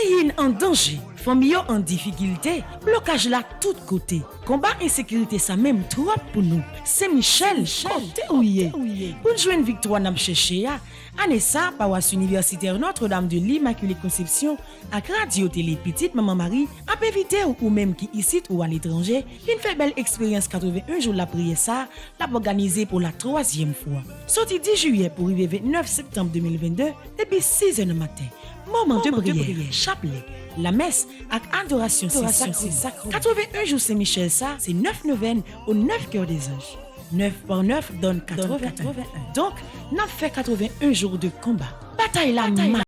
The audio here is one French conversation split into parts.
Pays en danger, famille en difficulté, blocage là tout côté. Combat insécurité ça même trop pour nous. C'est Michel, côté ouillé. Pour jouer une victoire n'a cherché année ça paroisse universitaire Notre-Dame de l'Immaculée Conception à radio télé petite maman Marie a évité ou même qui ici ou à l'étranger, une fait belle expérience 81 jours la prière ça, l'a organisé pour la 3e fois. Sorti 10 juillet pour arriver 29 septembre 2022 depuis 6h du matin. Moment de prière, chapelet, la messe avec adoration c'est sacré. 81 jours Saint-Michel ça, c'est 9 neuvaines au 9 cœurs des anges. 9 par 9 donne 81. Donc, n'a fait 81 jours de combat. Bataille la main.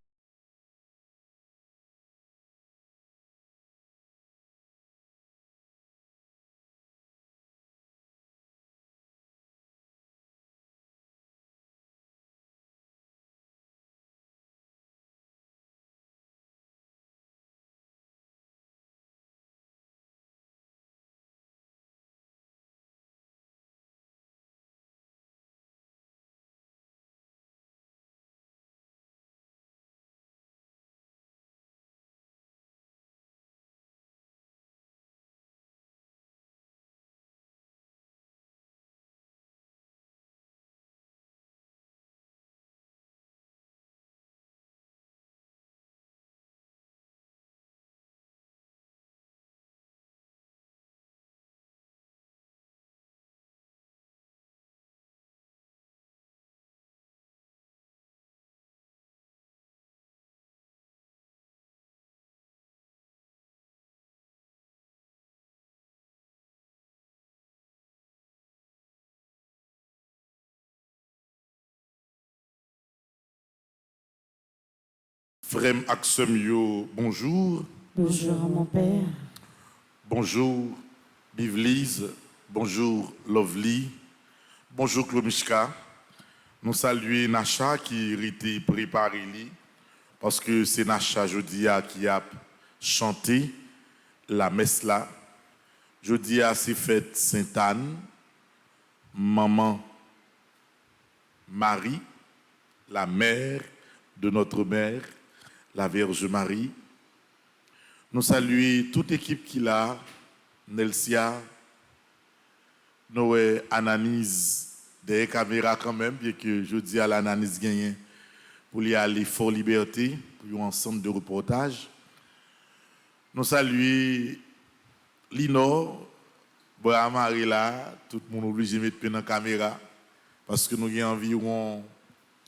Frère Axem bonjour. Bonjour mon père. Bonjour Bivlise. Bonjour Lovely. Bonjour Klomishka. Nous saluons Nacha qui a été préparé parce que c'est Nacha Jodia qui a chanté la messe là. Jodia c'est fête Sainte-Anne, maman Marie, la mère de notre mère, la Vierge Marie. Nous saluons toute équipe qui l'a, Nelsia, Noé, Ananis, des caméras quand même, bien que je dis à l'Ananis gagné pour y aller Fort Liberté, pour un centre de reportage. Nous saluons Linor, Boa Marie là, tout le monde obligé de mettre dans la caméra, parce que nous avons environ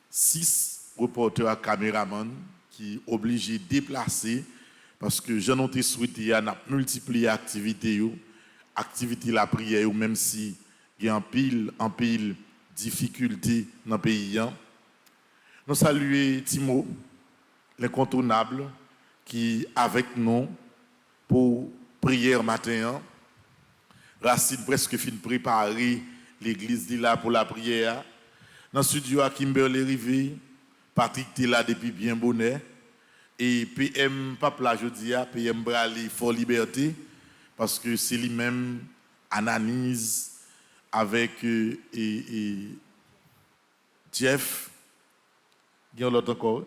6 reporters à caméraman qui obligés de déplacer parce que je n'ai souhaité à multiplier activités, activités la prière, même si il y a en pile difficulté dans le pays. Nous saluons Timo, l'incontournable, qui est avec nous pour prière matin. Racine presque fin préparer l'église là pour la prière. Dans le studio à Kimberley Rivé, Patrick était là depuis bien bonnet. Et PM Papla, je dis, PM Brali, Fort Liberté, parce que c'est lui-même analyse avec Jeff, il y a l'autre encore.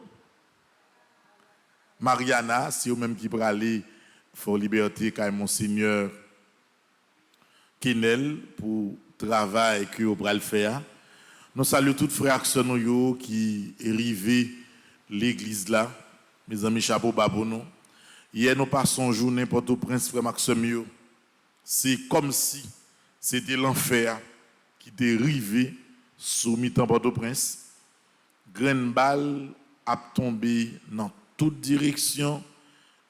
Mariana, c'est eux-mêmes qui brali Fort Liberté, quand Monseigneur Kenel, pour le travail que vous allez faire. Nous saluons tous les frères qui sont arrivés à l'église là. Mes amis chapeau babouno. Hier nous passons journée Port-au-Prince frère Maxime. C'est comme si c'était l'enfer qui était arrivé sous mi-temps Port-au-Prince. Graine balle a tombé dans toutes directions.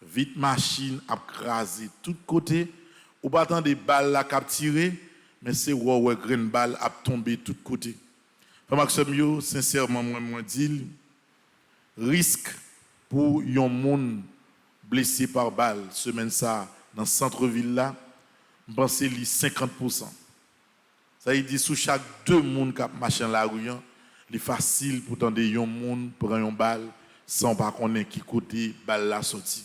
Vite machine a crasé tous côtés. Ou pas tant des balles là cap tiré, mais c'est ouais graine balle a tombé tous côtés. Frère Maxime, sincèrement moi dis risque pour un monde blessé par balle, semaine ça, dans le centre-ville là, je pense que c'est 50%. Ça veut dire sous chaque 2 personnes qui marchent dans la rue, il est facile pour tendre un monde prendre une balle sans pas connaître qui côté balle la sortie.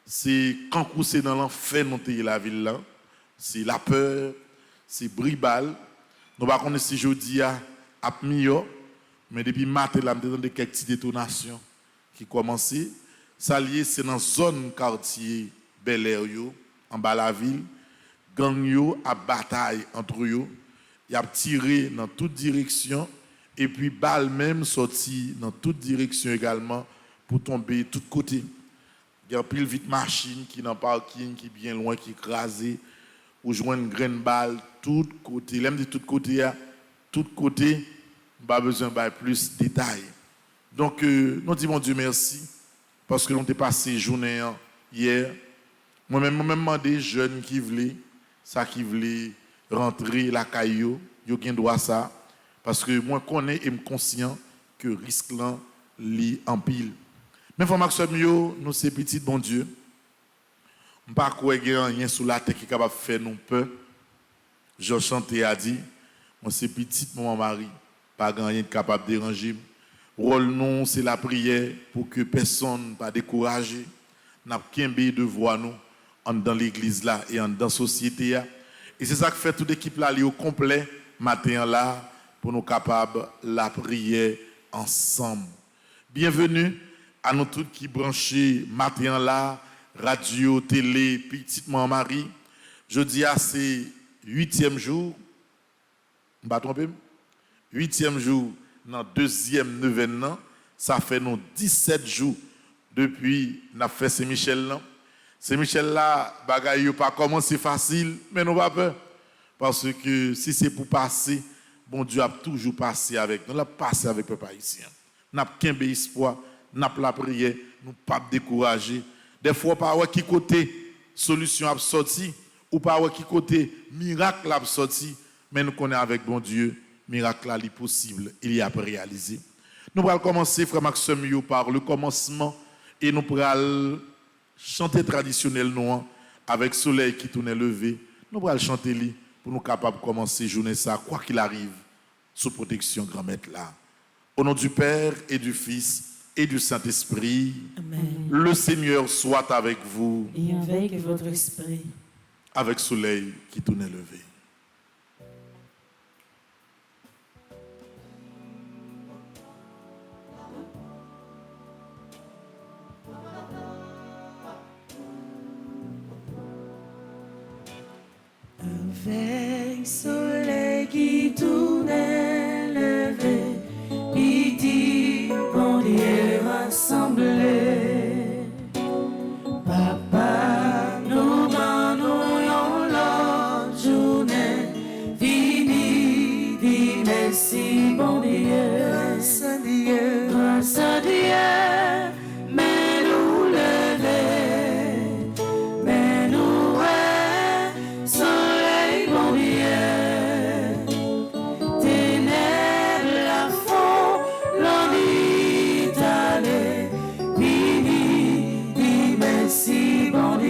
C'est quand c'est dans l'enfer dans la ville là, c'est la peur, c'est bris-balle. Nous ne connaissons pas si je dis à mieux, mais depuis matin là, nous avons quelques petites détonations qui commençaient. Ça lié, c'est dans la zone quartier Bel Air, en bas de la ville. Gang yo a bataille entre eux. Il a tiré dans toutes directions. Et puis, balle même sorti dans toutes directions également pour tomber de tous côtés. Il y a pile vite machine qui dans le parking, qui est bien loin, qui est écrasée. Ou joindre une graine balle, tout côté. L'aime de tout côté, tout côté, pas besoin de plus de détails. Donc, nous disons, mon Dieu, merci. Parce que nous avons passé journée hier. Moi-même, je me demandé des jeunes qui voulaient, ça qui voulaient rentrer la caillou, ils ont droit à ça. Parce que moi, je connais et je suis conscient que le risque là, lit en pile. Mais frère Maxime, nous sommes petits, bon Dieu. Je ne sais pas quoi rien sur la tête qui est capable de faire nous peur. Je chantais à dire, moi c'est petit, mon mari, pas rien capable de déranger. Rôle nous, c'est la prière pour que personne ne soit découragé. Nous avons qu'un de voix nous dans l'église là et dans la société. Et c'est ça que fait toute l'équipe là, au complet, matin là, pour nous capables la prière ensemble. Bienvenue à nous tous qui branchés matin là, radio, télé, petite Marie. Je dis à ces 8e jour, je ne vais pas tromper, 8e jour dans 2e neuvaine, ça fait nous 17 jours depuis qu'on a fait Saint-Michel là. Saint-Michel là, bagaille n'a pas commencé facile, mais nous pas peur. Parce que si c'est pour passer, bon Dieu a toujours passé avec nous. Nous avons passé avec le peuple haïtien. Nous avons qu'un espoir, nous avons la prière, nous ne pas décourager. Des fois, par qui côté solution a sorti, ou par qui côté miracle a sorti, mais nous connaissons avec bon Dieu, miracle est possible, il y a à réaliser. Nous allons commencer, frère Maxime, par le commencement, et nous allons chanter traditionnel nous avec soleil qui tourne levé. Nous allons chanter lui pour nous capables de commencer journée ça, quoi qu'il arrive, sous protection grand maître là. Au nom du Père et du Fils et du Saint-Esprit, Amen. Le Seigneur soit avec vous. Et avec votre esprit. Avec soleil qui tourne levé. Avec soleil qui tournait levé, midi, bon Dieu rassemblé. Papa, nous m'ennuyons la journée, vini, dis merci, bon Dieu. Grâce à Dieu, grâce à Dieu, mais nous lever, mais nous soleil, bon Dieu, ténèbres la fond, l'on y allé, vini, dis merci, bon Dieu.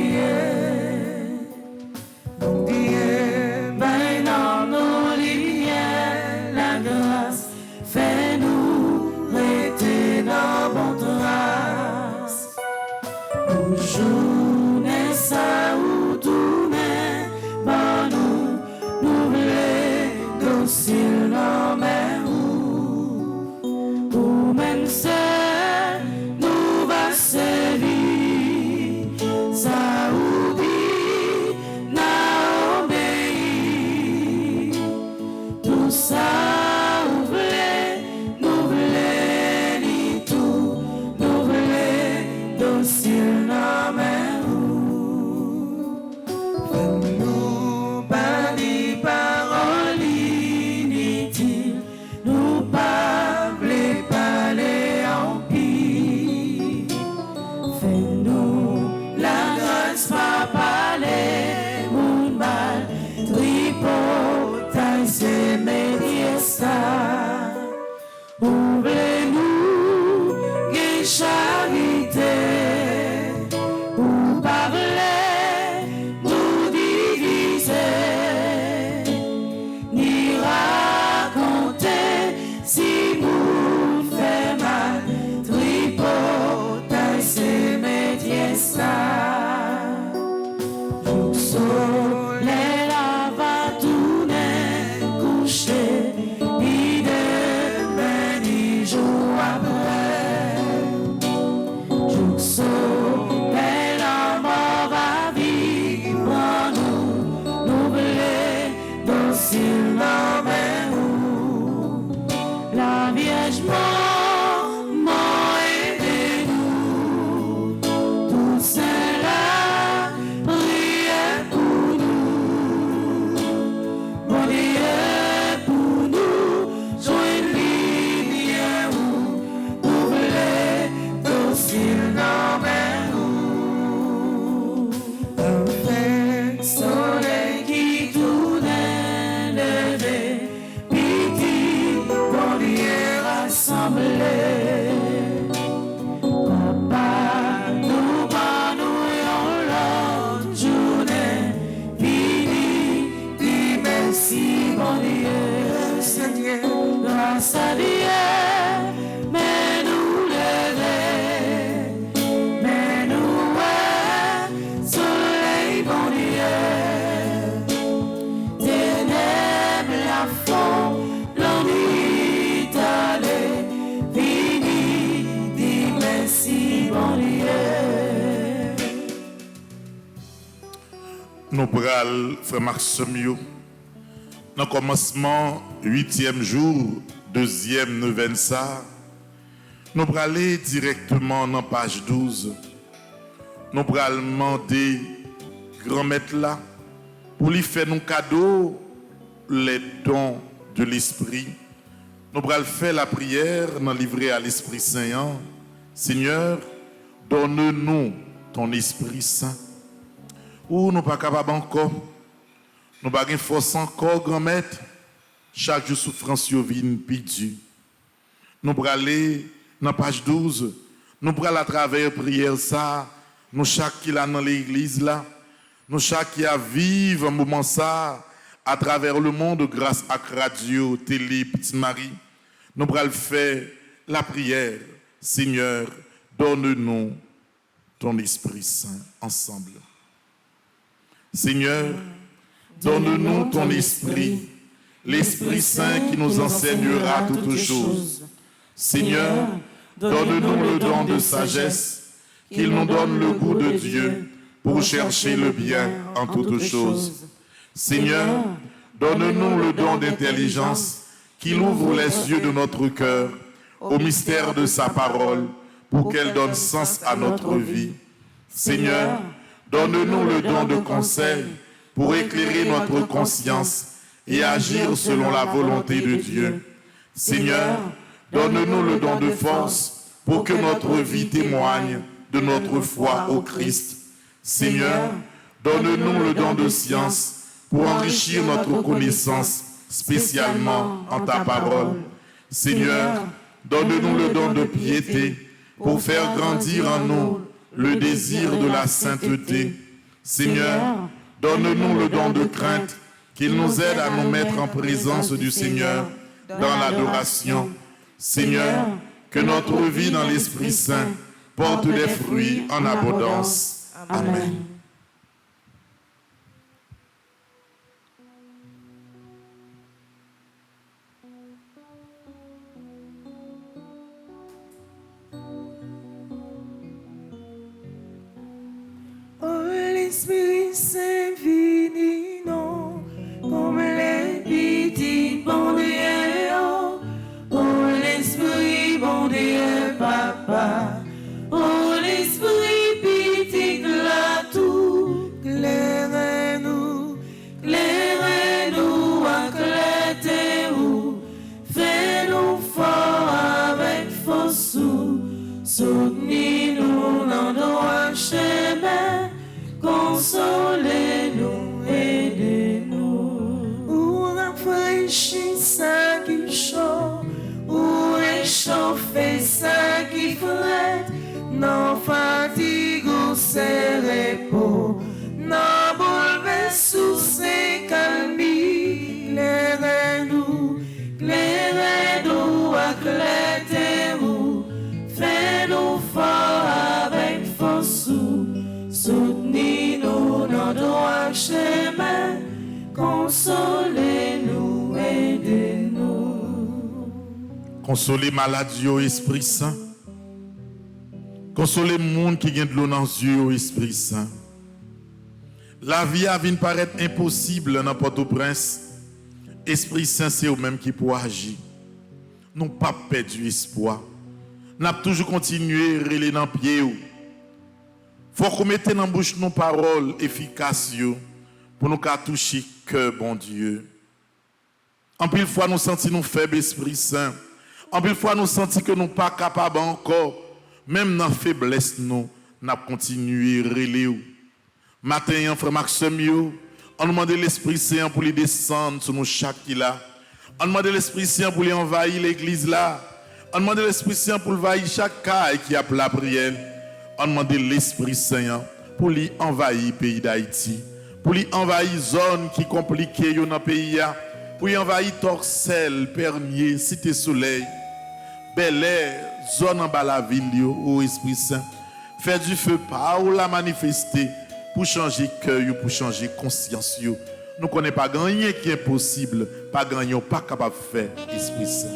Bon Dieu, maintenant nos lumières, la grâce, fais-nous rester dans bon trace. Journée ça ou tourner, bah nous voulons docile dans mes roues. Ou même seul, nous va servir. Ça ou dit, n'a obéi. Tout ça ou nous voulons ni tout, nous voulons docile dans mes roues. Nous pas des paroles inutiles, nous pas voulons parler en pire. Fais-nous la grâce pas parler, mon mal, tripotage, c'est mes ça. Ouvrez-nous, gain charité, ou parler, nous diviser, ni raconter si vous fait mal, tripotage, c'est mes ça. Jour soleil là va tourner, coucher, rassemblés. Papa, nous nous l'autre journée, vini, dis merci, bon Dieu, Seigneur, grâce à Dieu, mais nous lever, mais nous soleil, bon Dieu, ténèbres la fond, l'ennui d'aller, vini, dis merci, bon Dieu. Nous prenons frère Maxime, dans le commencement, 8e jour, 2e neuvaine ça, nous allons aller directement dans la page 12. Nous allons demander grand maître là pour lui faire nos cadeaux, les dons de l'esprit. Nous allons faire la prière dans livrer à l'Esprit Saint. Seigneur, donne-nous ton Esprit Saint. Ou nous pas capables encore, nous pas de force encore, grand maître. Chaque jour souffrance vient pitié. Nous allons aller dans la page 12. Nous allons à travers prière ça. Nous chaque qui là dans l'église là. Nous chaque qui a vivre un moment ça à travers le monde grâce à radio, télé, Petite Marie. Nous allons faire la prière. Seigneur, donne-nous ton Esprit Saint ensemble. Seigneur, donne-nous ton Esprit, l'Esprit Saint qui nous enseignera toutes choses. Seigneur, donne-nous le don de sagesse, qu'il nous donne le goût de Dieu pour chercher le bien en toutes choses. Seigneur, donne-nous le don d'intelligence, qu'il ouvre les yeux de notre cœur au mystère de sa parole, pour qu'elle donne sens à notre vie. Seigneur, donne-nous le don de conseil pour éclairer notre conscience et agir selon la volonté de Dieu. Seigneur, donne-nous le don de force pour que notre vie témoigne de notre foi au Christ. Seigneur, donne-nous le don de science pour enrichir notre connaissance, spécialement en ta parole. Seigneur, donne-nous le don de piété pour faire grandir en nous le désir de la sainteté. Seigneur, donne-nous le don de crainte, qu'il nous aide à nous mettre en présence du Seigneur dans l'adoration. Seigneur, que notre vie dans l'Esprit Saint porte des fruits en abondance. Amen. L'Esprit Saint vini, non, comme les petits bon Dieu, oh, l'Esprit bon Dieu, papa, oh, l'Esprit petit là tout, clairez-nous, éclairez-nous, fais-nous fort avec force, soutenez-nous dans nos chemins. Consolez-nous, aidez-nous. Ou rafraîchis ça qui chaud, ou réchauffez ça qui frette. Non fatigue ou c'est repos, non bouleverse ou c'est calmie. Éclairez-nous, éclairez-nous, fais-nous fort avec force. Soutenez-nous dans nos chemins, consolez-nous, aidez-nous. Consolez maladie au Esprit Saint. Consolez le monde qui a de l'eau dans les yeux au Esprit Saint. La vie a vient paraître impossible dans Port-au-Prince. Esprit Saint, c'est eux-mêmes qui pour agir. Nous n'avons pas perdu espoir. Nous avons toujours continué à reler dans le pied. Il faut qu'on mette dans la bouche nos paroles efficaces pour nous toucher le cœur, bon Dieu. En pile fois, nous sentons nous faibles, Esprit Saint. En pile fois, nous sentons que nous ne sommes pas capables encore. Même dans la faiblesse, nous avons continué à relayer. Matin, frère Maxime, on demande l'Esprit Saint pour lui descendre sur nous chaque qui là. On demande l'Esprit Saint pour lui envahir l'église là. On demande l'Esprit Saint pour envahir chaque cas qui a la prière. On demande l'Esprit Saint pour lui envahir le pays d'Haïti. Pour lui envahir les zones qui sont compliquées dans le pays. Pour lui envahir Torcel, Pernier, Cité Soleil, Bel Air, zone en bas la ville, au Esprit Saint. Faire du feu par ou la manifester pour changer cœur, pour changer conscience. Nous ne connaissons pas rien qui est possible, pas rien pas capable de faire, Esprit Saint.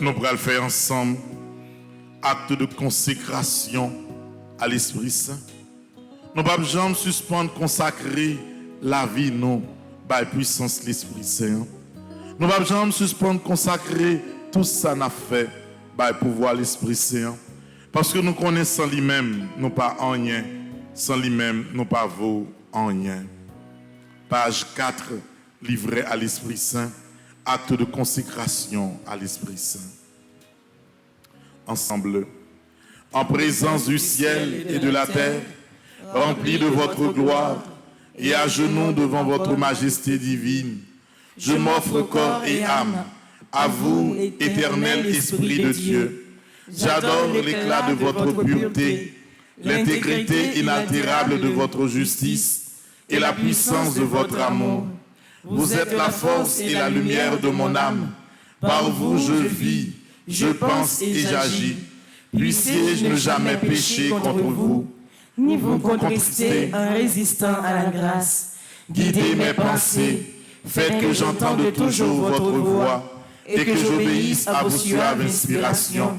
Nous pourrons faire ensemble acte de consécration à l'Esprit Saint. Nous ne pouvons jamais suspendre, consacrer la vie, non, par la puissance de l'Esprit Saint. Nous ne pouvons jamais suspendre, consacrer tout ça n'a fait par le pouvoir de l'Esprit Saint. Parce que nous connaissons lui-même, nous pas en rien. Sans lui-même, nous pas vaut en rien. Page 4, livré à l'Esprit Saint. Acte de consécration à l'Esprit Saint. Ensemble, en présence du ciel et de la terre, remplis de votre gloire et à genoux devant votre majesté divine, je m'offre corps et âme à vous, éternel Esprit de Dieu. J'adore l'éclat de votre pureté, l'intégrité inaltérable de votre justice et la puissance de votre amour. Vous êtes la force et la lumière de mon âme. Par vous je vis, je pense et j'agis. Puissiez-je ne jamais pécher contre vous, ni vous contrister en résistant à la grâce. Guidez mes pensées, faites que j'entende toujours votre voix et que j'obéisse à vos suaves inspirations.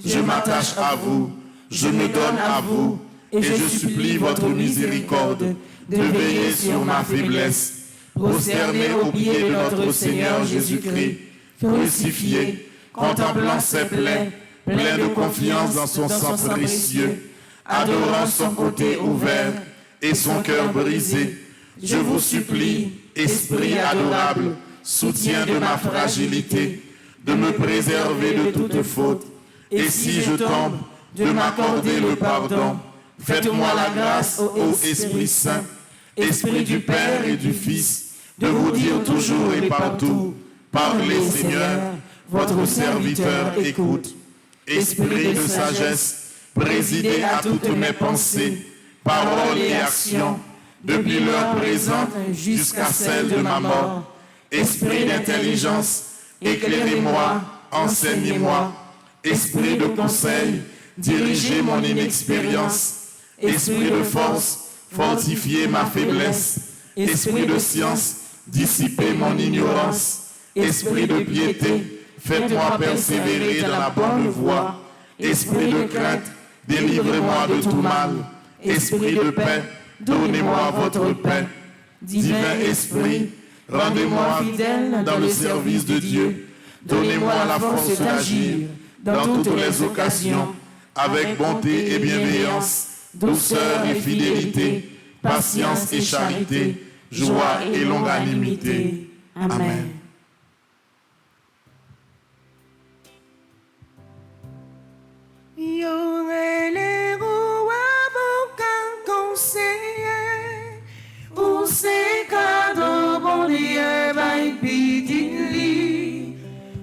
Je m'attache à vous, je me donne à vous et je supplie votre miséricorde de veiller sur ma faiblesse. Prosterné aux pieds de notre Seigneur Jésus-Christ, crucifié, contemplant ses plaies, plein de confiance dans son sang précieux, adorant son côté ouvert et son cœur brisé, je vous supplie, Esprit adorable, soutien de ma fragilité, de me préserver de toute faute, et si je tombe, de m'accorder le pardon. Faites-moi la grâce, ô Esprit Saint, Esprit du Père et du Fils, de vous dire toujours et partout, parlez Seigneur, votre serviteur écoute. Esprit de sagesse, présidez à toutes mes pensées, paroles et actions, depuis l'heure présente jusqu'à celle de ma mort. Esprit d'intelligence, éclairez-moi, enseignez-moi. Esprit de conseil, dirigez mon inexpérience. Esprit de force, fortifiez ma faiblesse. Esprit de science, dissipez mon ignorance. Esprit de piété, faites-moi persévérer dans la bonne voie. Esprit de crainte, délivrez-moi de tout mal. Esprit de paix, donnez-moi votre paix. Divin Esprit, rendez-moi fidèle dans le service de Dieu. Donnez-moi la force d'agir dans toutes les occasions, avec bonté et bienveillance, douceur et fidélité, patience et charité, joie et longanimité. Amen.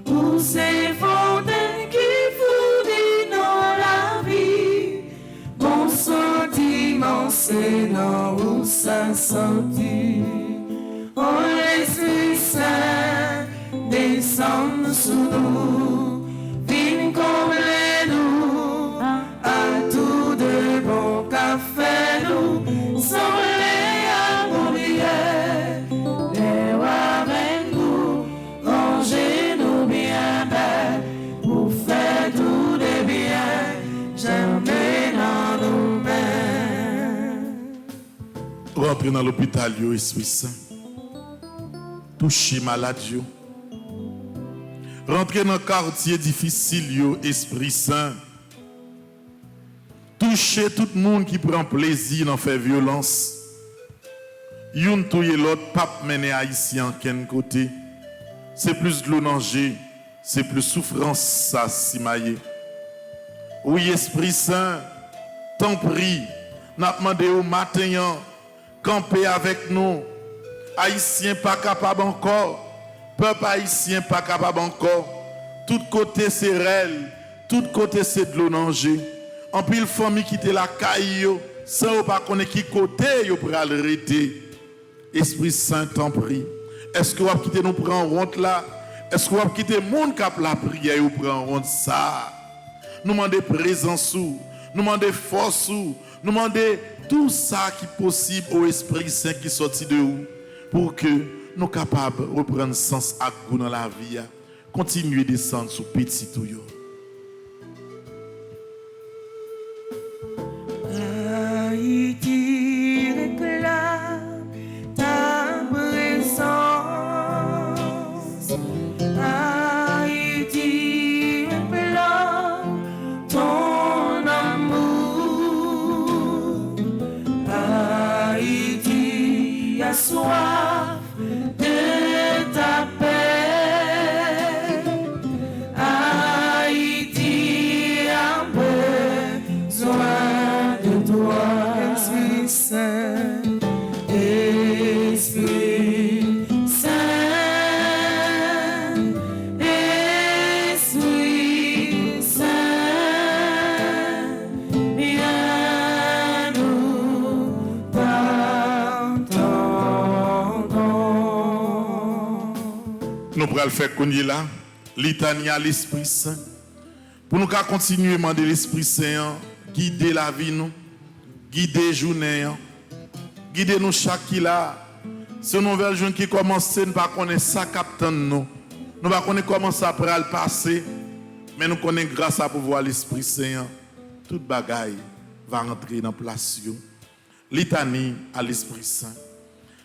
Pour ces fontaines qui c'est là où ça sentit. Oh, l'Esprit Saint, descend sous nous, viens combler nous, à tout de bon café nous, semblez à mourir, les rois avec nous, rangez-nous bien bas, pour faire tout de bien, jamais dans nos mains. Rentrez dans l'hôpital, yo, Esprit Saint. Touchez malade, yo. Rentrez dans le quartier difficile, yo, Esprit Saint. Touchez tout le monde qui prend plaisir dans faire violence. Youn touye l'autre, pape mené haïtien ken côté. C'est plus de l'onanger, c'est plus souffrance, ça, simaye. Oui, Esprit Saint, t'en prie, n'a demandé au matin, camper avec nous. Haïtien pas capable encore. Peuple haïtien pas capable encore. Tout côté c'est réel. Tout côté c'est de l'onanger. En pile famille qui était la caille sans pas connaître qui côté yo pour arrêter. Esprit Saint t'en prie. Est-ce que vous quitter nous prendre honte là? Est-ce que vous quitter monde qui a la prière ou prendre honte ça? Nous demander présence sous, nous demander force sous, nous demander tout ça qui est possible au Esprit Saint qui sortit de où pour que nous soyons capables de reprendre sens à goût dans la vie. Continuez à descendre sous petit tout. Haïti réclame ta présence. Haïti réclame ton amour. Haïti a soif de ta paix. Haïti a besoin de toi, Esprit Saint, Esprit Saint, Esprit Saint, viens nous t'entendre. Nous pourrons le faire qu'on y est là, litanie à l'Esprit Saint. Pour nous continuer à demander l'Esprit Saint, guider la vie nous, guider la journée, guider nous chaque qui là. C'est une nouvelle journée qui commence, nous ne connaissons pas ça captant nous. Nous ne connaissons pas comment ça pourra le passer, mais nous connaissons grâce à pouvoir l'Esprit Saint. Toute bagaille va rentrer dans la place. Litanie à l'Esprit Saint.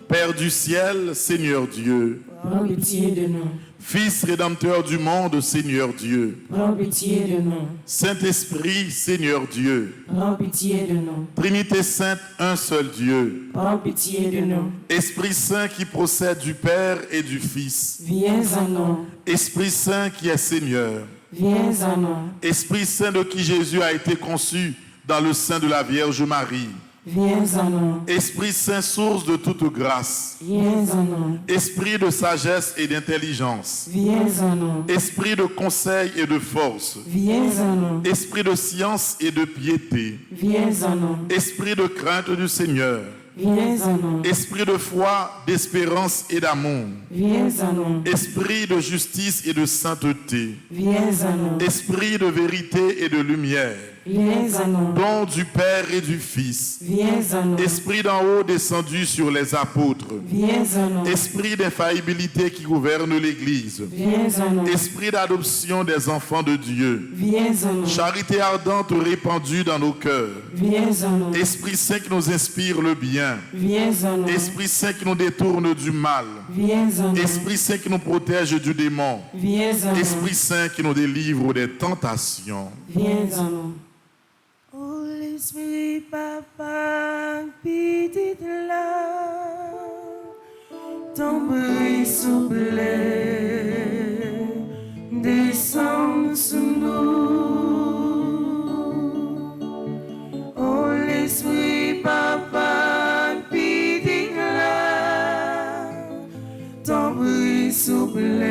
Père du ciel, Seigneur Dieu. Prends pitié de nous. Fils rédempteur du monde, Seigneur Dieu. Prends pitié de nous. Saint-Esprit, Seigneur Dieu. Prends pitié de nous. Trinité sainte, un seul Dieu. Prends pitié de nous. Esprit Saint qui procède du Père et du Fils. Viens en nous. Esprit Saint qui est Seigneur. Viens en nous. Esprit Saint de qui Jésus a été conçu dans le sein de la Vierge Marie. Viens en nous. Esprit Saint, source de toute grâce. Viens en nous. Esprit de sagesse et d'intelligence. Viens en nous. Esprit de conseil et de force. Viens en nous. Esprit de science et de piété. Viens en nous. Esprit de crainte du Seigneur. Viens en nous. Esprit de foi, d'espérance et d'amour. Viens en nous. Esprit de justice et de sainteté. Viens en nous. Esprit de vérité et de lumière. Viens en nous. Don du Père et du Fils. Viens en nous. Esprit d'en haut descendu sur les apôtres. Viens en nous. Esprit d'infaillibilité qui gouverne l'Église. Viens en nous. Esprit d'adoption des enfants de Dieu. Viens en nous. Charité ardente répandue dans nos cœurs. Viens en nous. Esprit Saint qui nous inspire le bien. Viens en nous. Esprit Saint qui nous détourne du mal. Viens en nous. Esprit Saint qui nous protège du démon. Viens en nous. Esprit Saint qui nous délivre des tentations. Viens en nous. Oh, l'Esprit Papa, petite là, ton bruit souple, descend sur nous. Oh, l'Esprit Papa, petite là, ton bruit souple,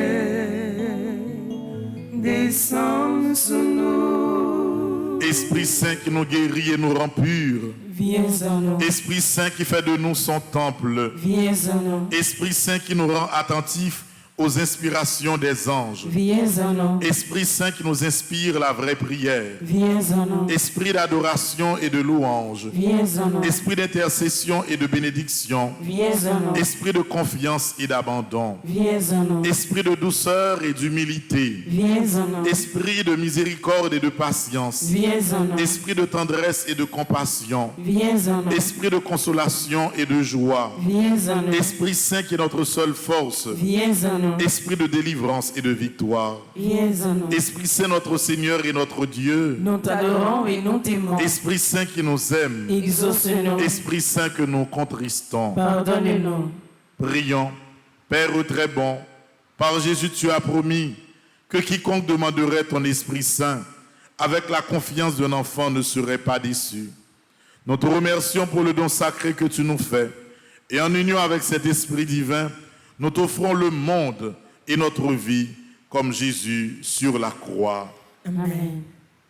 descend sur nous. Esprit Saint qui nous guérit et nous rend purs. Viens en nous. Esprit Saint qui fait de nous son temple. Viens en nous. Esprit Saint qui nous rend attentifs aux inspirations des anges. Viens en nous. Esprit Saint qui nous inspire la vraie prière. Viens en nous. Esprit d'adoration et de louange. Viens en nous. Esprit d'intercession et de bénédiction. Viens en nous. Esprit de confiance et d'abandon. Viens en nous. Esprit de douceur et d'humilité. Viens en nous. Esprit de miséricorde et de patience. Viens en nous. Esprit de tendresse et de compassion. Viens en nous. Esprit de consolation et de joie. Viens en nous. Esprit Saint qui est notre seule force. Viens en nous. Esprit de délivrance et de victoire. Viens en nous. Esprit Saint notre Seigneur et notre Dieu. Nous t'adorons et nous t'aimons. Esprit Saint qui nous aime. Exauce-nous. Esprit Saint que nous contristons. Pardonne-nous. Prions. Père très bon, par Jésus tu as promis que quiconque demanderait ton Esprit Saint avec la confiance d'un enfant ne serait pas déçu. Nous te remercions pour le don sacré que tu nous fais. Et en union avec cet Esprit divin, nous t'offrons le monde et notre vie comme Jésus sur la croix. Amen.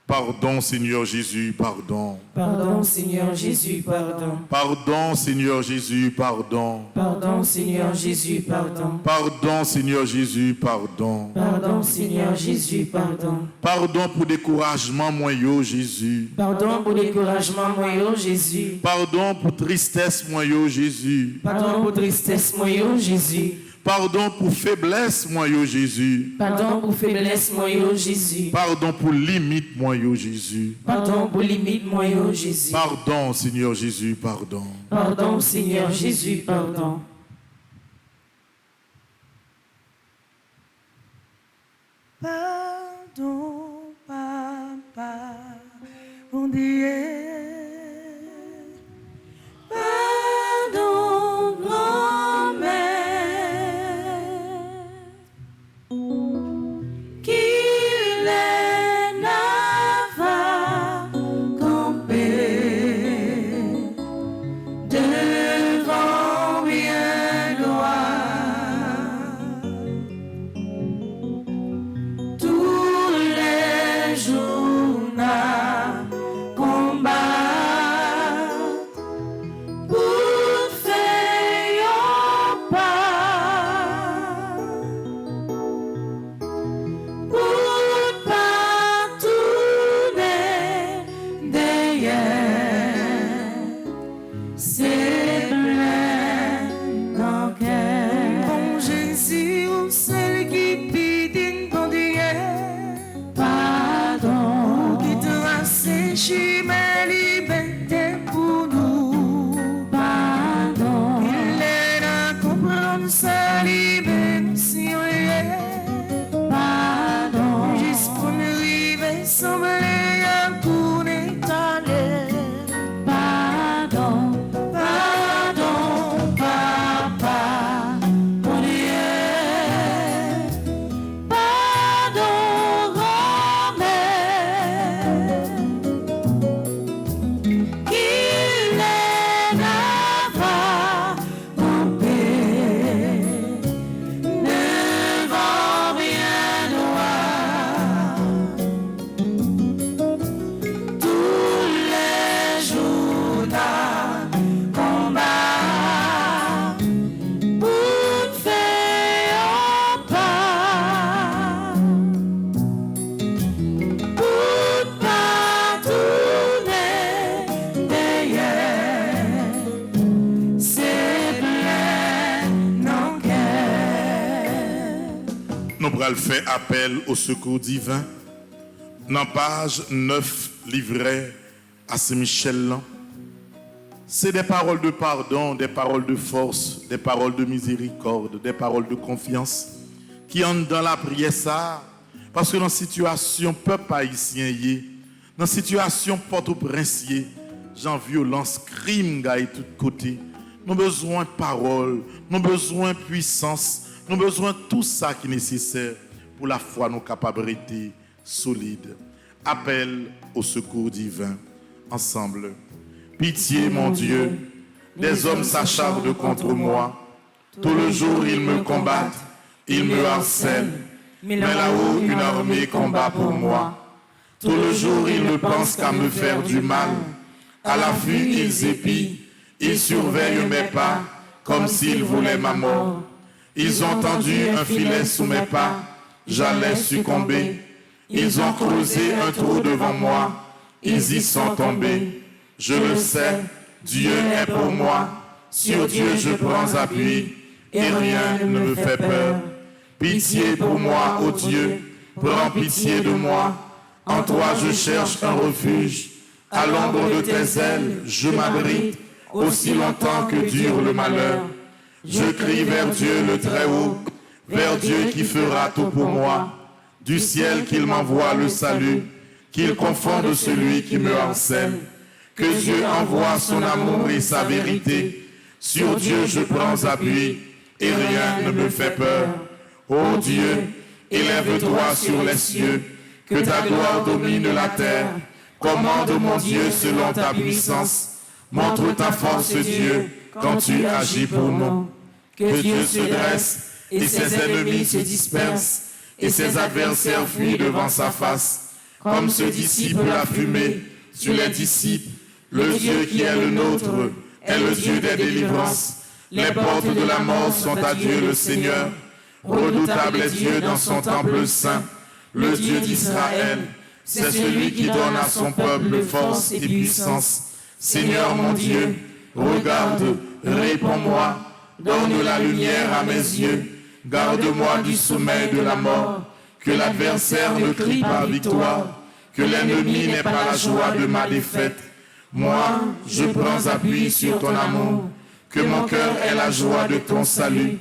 Pardon Seigneur Jésus, pardon. Pardon Seigneur Jésus, pardon. Pardon Seigneur Jésus, pardon. Pardon Seigneur Jésus, pardon. Pardon Seigneur Jésus, pardon. Pardon Seigneur Jésus, pardon. Pardon pour découragement moyen Jésus. Pardon pour découragement moyen Jésus. Pardon pour tristesse moyen Jésus. Pardon pour tristesse moyen Jésus. Pardon pour faiblesse moyen Jésus. Pardon pour faiblesse moyen Jésus. Pardon pour limite moyen Jésus. Pardon pour limite moyen Jésus. Pardon Seigneur Jésus, pardon. Pardon Seigneur Jésus, pardon. Pardon, Papa, mon Dieu. Pardon, grand-mère, qu'il n'a campé devant bien loin. Tous les jours n'a combat pour faire pas, pour pas tourner derrière, c'est plein d'enquête. Bon Jésus, celle qui pidine ton Dieu, pardon, qui te a séché ma liberté pour nous, pardon, il est à comprendre sa libération, pardon, juste pour me arriver sembler à tourner ta l'air, pardon, pardon, papa, mon Dieu, pardon, grand-mère, qu'il n'a pas campé devant bien droit. Tous les jours d'un combat pour faire pas, pour pas tourner derrière, c'est plein d'enquête. Nous allons faire appel au secours divin. Dans page 9, livret à Saint-Michel, c'est des paroles de pardon, des paroles de force, des paroles de miséricorde, des paroles de confiance qui entrent dans la prière ça. Parce que dans la situation peuple haïtien, dans la situation Port-au-Prince, gens violence, crime de tous côtés, nous avons besoin de paroles, nous avons besoin de puissance, nous avons besoin de tout ça qui est nécessaire pour la foi, nos capacités solides. Appel au secours divin, ensemble. Pitié, mon Dieu, des hommes s'acharnent contre moi. Tout le jour, ils me combattent, ils me harcèlent. Mais là-haut, une armée combat pour moi. Tout le jour, ils ne pensent qu'à me faire du mal. À l'affût, ils épient. Ils surveillent mes pas, comme s'ils voulaient ma mort. Ils ont tendu un filet sous mes pas. J'allais succomber. Ils ont creusé un trou devant moi. Ils y sont tombés. Je le sais, Dieu est pour moi. Sur Dieu je prends appui, et rien ne me fait peur. Pitié pour moi, ô Dieu, prends pitié de moi. En toi je cherche un refuge. À l'ombre de tes ailes, je m'abrite, aussi longtemps que dure le malheur. Je crie vers Dieu le Très-Haut, vers Dieu qui fera tout pour moi. Du ciel qu'il m'envoie le salut, qu'il confonde celui qui me harcèle. Que Dieu envoie son amour et sa vérité. Sur Dieu je prends appui, et rien ne me fait peur. Ô Dieu, élève-toi sur les cieux, que ta gloire domine la terre. Commande mon Dieu selon ta puissance. Montre ta force, Dieu, quand tu agis pour nous. Que Dieu se dresse, et ses ennemis se dispersent, et ses adversaires fuient devant sa face. Comme se dissipe la fumée sur les disciples, le Dieu qui est le nôtre est le Dieu des délivrances. Les portes de la mort sont à Dieu le Seigneur. Redoutable est Dieu dans son temple saint, le Dieu d'Israël. C'est celui qui donne à son peuple force et puissance. Seigneur mon Dieu, regarde, réponds-moi, donne la lumière à mes yeux. Garde-moi du sommeil de la mort, que l'adversaire ne crie pas victoire, que l'ennemi n'ait pas la joie de ma défaite. Moi, je prends appui sur ton amour, que mon cœur ait la joie de ton salut.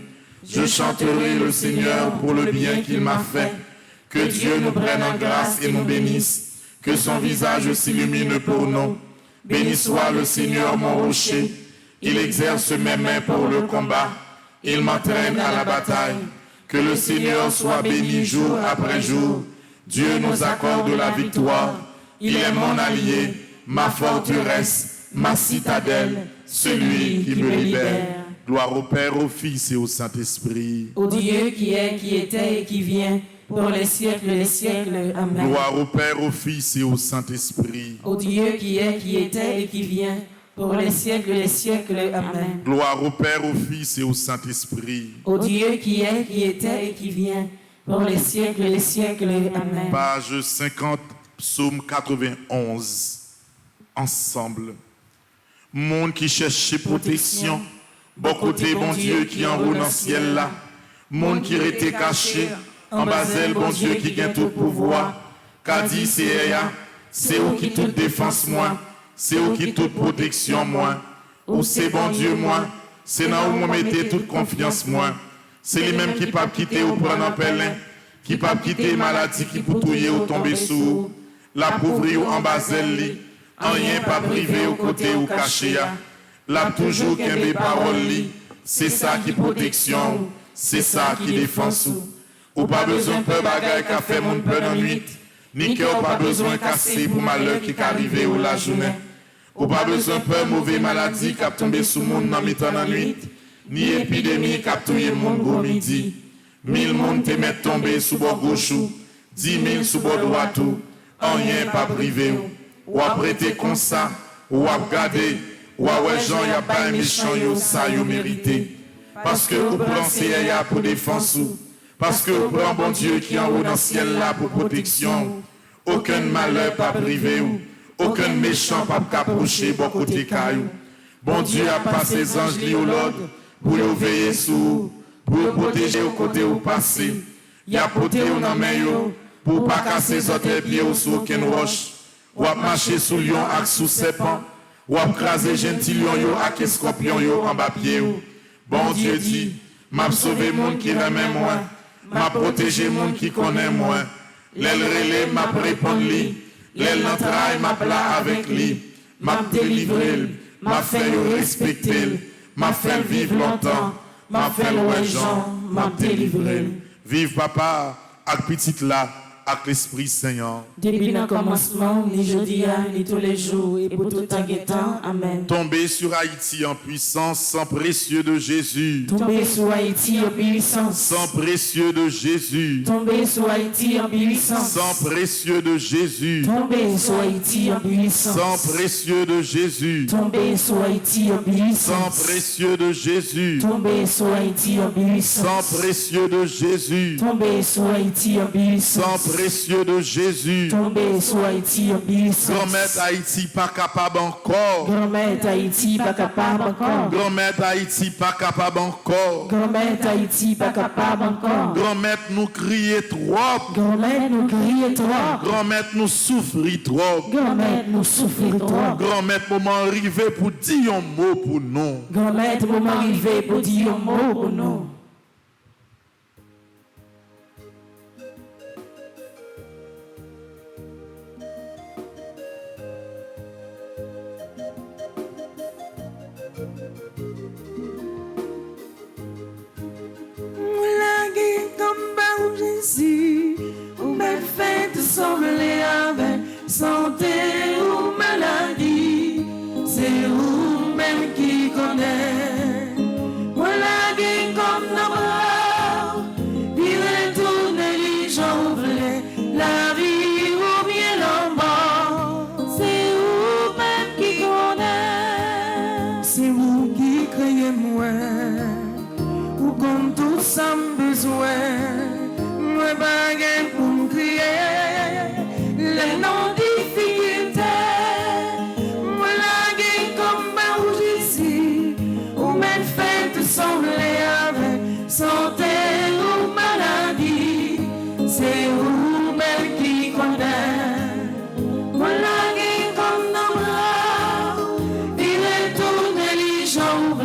Je chanterai le Seigneur pour le bien qu'il m'a fait. Que Dieu nous prenne en grâce et nous bénisse, que son visage s'illumine pour nous. Béni soit le Seigneur mon rocher, il exerce mes mains pour le combat, il m'entraîne à la bataille. Que le Seigneur soit béni jour après jour. Dieu nous accorde la victoire, il est mon allié, ma forteresse, ma citadelle, celui qui me libère. Gloire au Père, au Fils et au Saint-Esprit. Au Dieu qui est, qui était et qui vient, pour les siècles des siècles. Amen. Gloire au Père, au Fils et au Saint-Esprit. Au Dieu qui est, qui était et qui vient, pour les siècles des siècles. Amen. Gloire au Père, au Fils et au Saint-Esprit. Au Dieu qui est, qui était et qui vient, pour les siècles des siècles. Amen. Page 50, psaume 91. Ensemble. Monde qui cherche protection. Bon côté, bon Dieu qui enroule dans le ciel là. Monde qui était caché. En Basel, bon Dieu qui gagne tout pouvoir. Qu'a dit c'est où qui toute défense moi. C'est où qui toute protection moi. Ou c'est bon Dieu moi. C'est là où moi mettez toute confiance moi. C'est lui-même qui pas quitter ou prendre un pelin. Qui pas quitter maladie qui pour touiller ou tomber sous. La pauvreté ou en Basel li. En rien pas privé ou côté ou caché. Là toujours qu'un des paroles li. C'est ça qui protection. C'est ça qui défense ou. Ou pas besoin de peur bagaille qu'a fait mon peur dans nuit. Ni que ou pas besoin casser pour malheur qui arrivé ou la journée. Ou pas besoin de peur mauvaise maladie qui a tombé sous monde dans mi-temps dans nuit. Ni épidémie qui a tué monde au midi. 1000 monde te mettent tomber sous bord gauche ou 10 000 sous bord droit tout. En rien pas privé ou à prêter comme ça ou à garder ou à ouais gens y a pas un méchant yo ça yo mérité. Parce que vous pensez y a pour défense ou parce que vous prenez bon Dieu qui en haut dans le ciel là pour protection. Aucun malheur pas privé ou aucun méchant pas approcher bon côté caillou. Bon Dieu a passé ses anges li au l'ordre pour nous veiller sur pour protéger au côté où passer. Il a porté au dans main yo pour pas casser les autres pieds ou sur aucune roche. Ou à marcher sous lion ak sous serpent. Ou à craser gentil lion yo ak scorpion yo en bas pied ou. Bon Dieu dit, m'a sauvé monde qui remet moi. M'a protégé monde qui connaît moi. L'aile relais m'a répondre lui. L'aile l'entraille m'a plat avec lui. M'a délivré, m'a fait respecter, m'a fait vivre longtemps, m'a fait ouais Jean, m'a délivré. Vive papa, ak petite là, avec l'Esprit Saint. Depuis le commencement, ni jeudi, ni tous les jours, et pour tout temps et temps. Amen. Tombez sur Haïti en puissance, sang précieux de Jésus. Tombez sur Haïti en puissance. Sang précieux de Jésus. Tombez sur Haïti en puissance. Sang précieux de Jésus. Tombez sur Haïti en puissance. Sang précieux de Jésus. Tombez sur Haïti en Sang puissance. précieux de Jésus. Tombez sur Haïti en Sang puissance. précieux de Jésus. Tombez sur Haïti en Sang puissance. précieux de Jésus. Tombez sur Haïti en puissance. Grand-mère Haïti pas capable encore. Grand-mère Haïti pas capable encore. Grand-mère Haïti pas capable encore. Grand-mère Haïti pas capable encore. Grand-mère nous crier trop. Grand-mère nous crie trop. Grand-mère nous souffrir trop. Grand-mère nous souffre trop. Grand-mère moment arrivé pour dire un mot pour nous. Grand-mère moment arrivé pour dire un mot pour nous. Jésus, ou belle fête semblée avec santé ou maladie, c'est vous-même qui connaît. Voilà qui comme nos bras, puis retourner les gens la vie ou bien la mort, c'est vous-même qui connaît. C'est vous qui créez moi, ou comme tout sans besoin. Moi, baguette pour me crier, les non-difficultés. Moi, la gueule comme ma rouge ici, ou même fête sembler avec santé ou maladie. C'est vous-même qui connaît. Moi, la gueule comme nos bras, il retourne les jambes,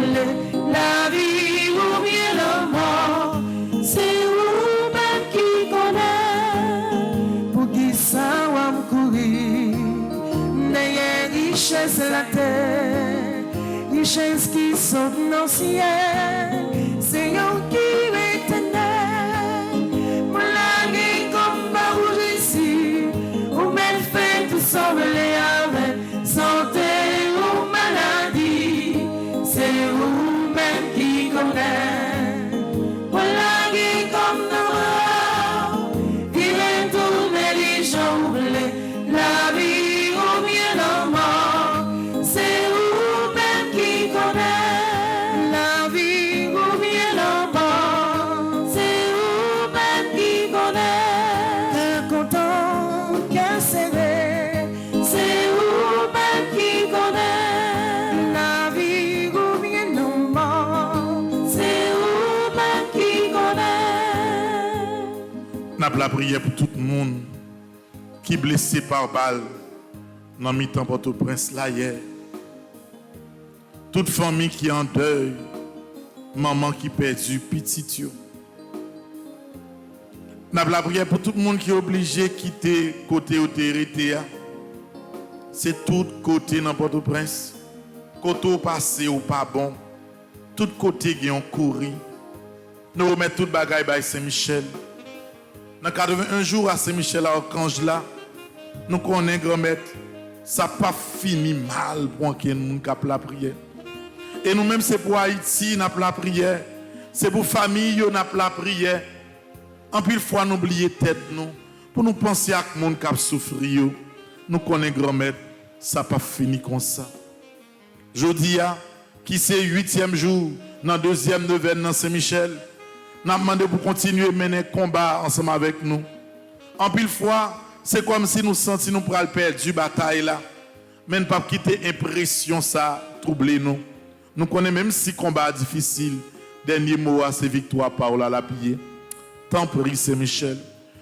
la vie ou bien la mort. C'est richesse la terre, richesse qui saute dans le ciel, c'est un qui est éternel. Moi la gueule comme ma rouge ici, ou même fait tout sembler avec santé ou maladie, c'est vous-même qui connaît. Moi la gueule comme nos bras, il retourne les jambes, la vie ou bien la mort. C'est vous-même qui connaît la vie ou bien la mort. C'est vous-même qui connaît. Cœur content, cœur serré. C'est vous-même qui connaît la vie ou bien la mort. C'est vous-même qui connaît. N'a pas la prière pour tout le monde qui est blessé par balle dans mi-temps Port-au-Prince là hier. Toute famille qui est en deuil, maman qui perdu petit. N'a la prière pour tout le monde qui est obligé de quitter côté autorité. C'est tout côté dans Port-au-Prince. Côté au passé ou pas bon. Tout côté qui ont couru. Nous remettons tout bagaille à Saint-Michel. Dans 81 jours à Saint-Michel à Archange là, nous connaissons grand-mère. Ça n'a pas fini mal pour que nous capons la prière. Et nous-mêmes, c'est pour Haïti, nous avons la prière. C'est pour la famille, nous avons la prière. En plus, fois, nous oublions tête nous. Pour nous penser à monde qui a souffert. Nous connaissons grand-mère. Ça n'a pas fini comme ça. Jeudi, qui c'est 8e jour, dans 2e neuvaine dans Saint-Michel, nous avons demandé pour continuer à mener combat ensemble avec nous. En plus, fois, c'est comme si nous sentions nous pour perdre du bataille là. Mais ne pas quitter impression ça troubler nous. Nous connaissons même si combat difficile. Dernier mot c'est victoire par la pied. Tant pis Saint-Michel.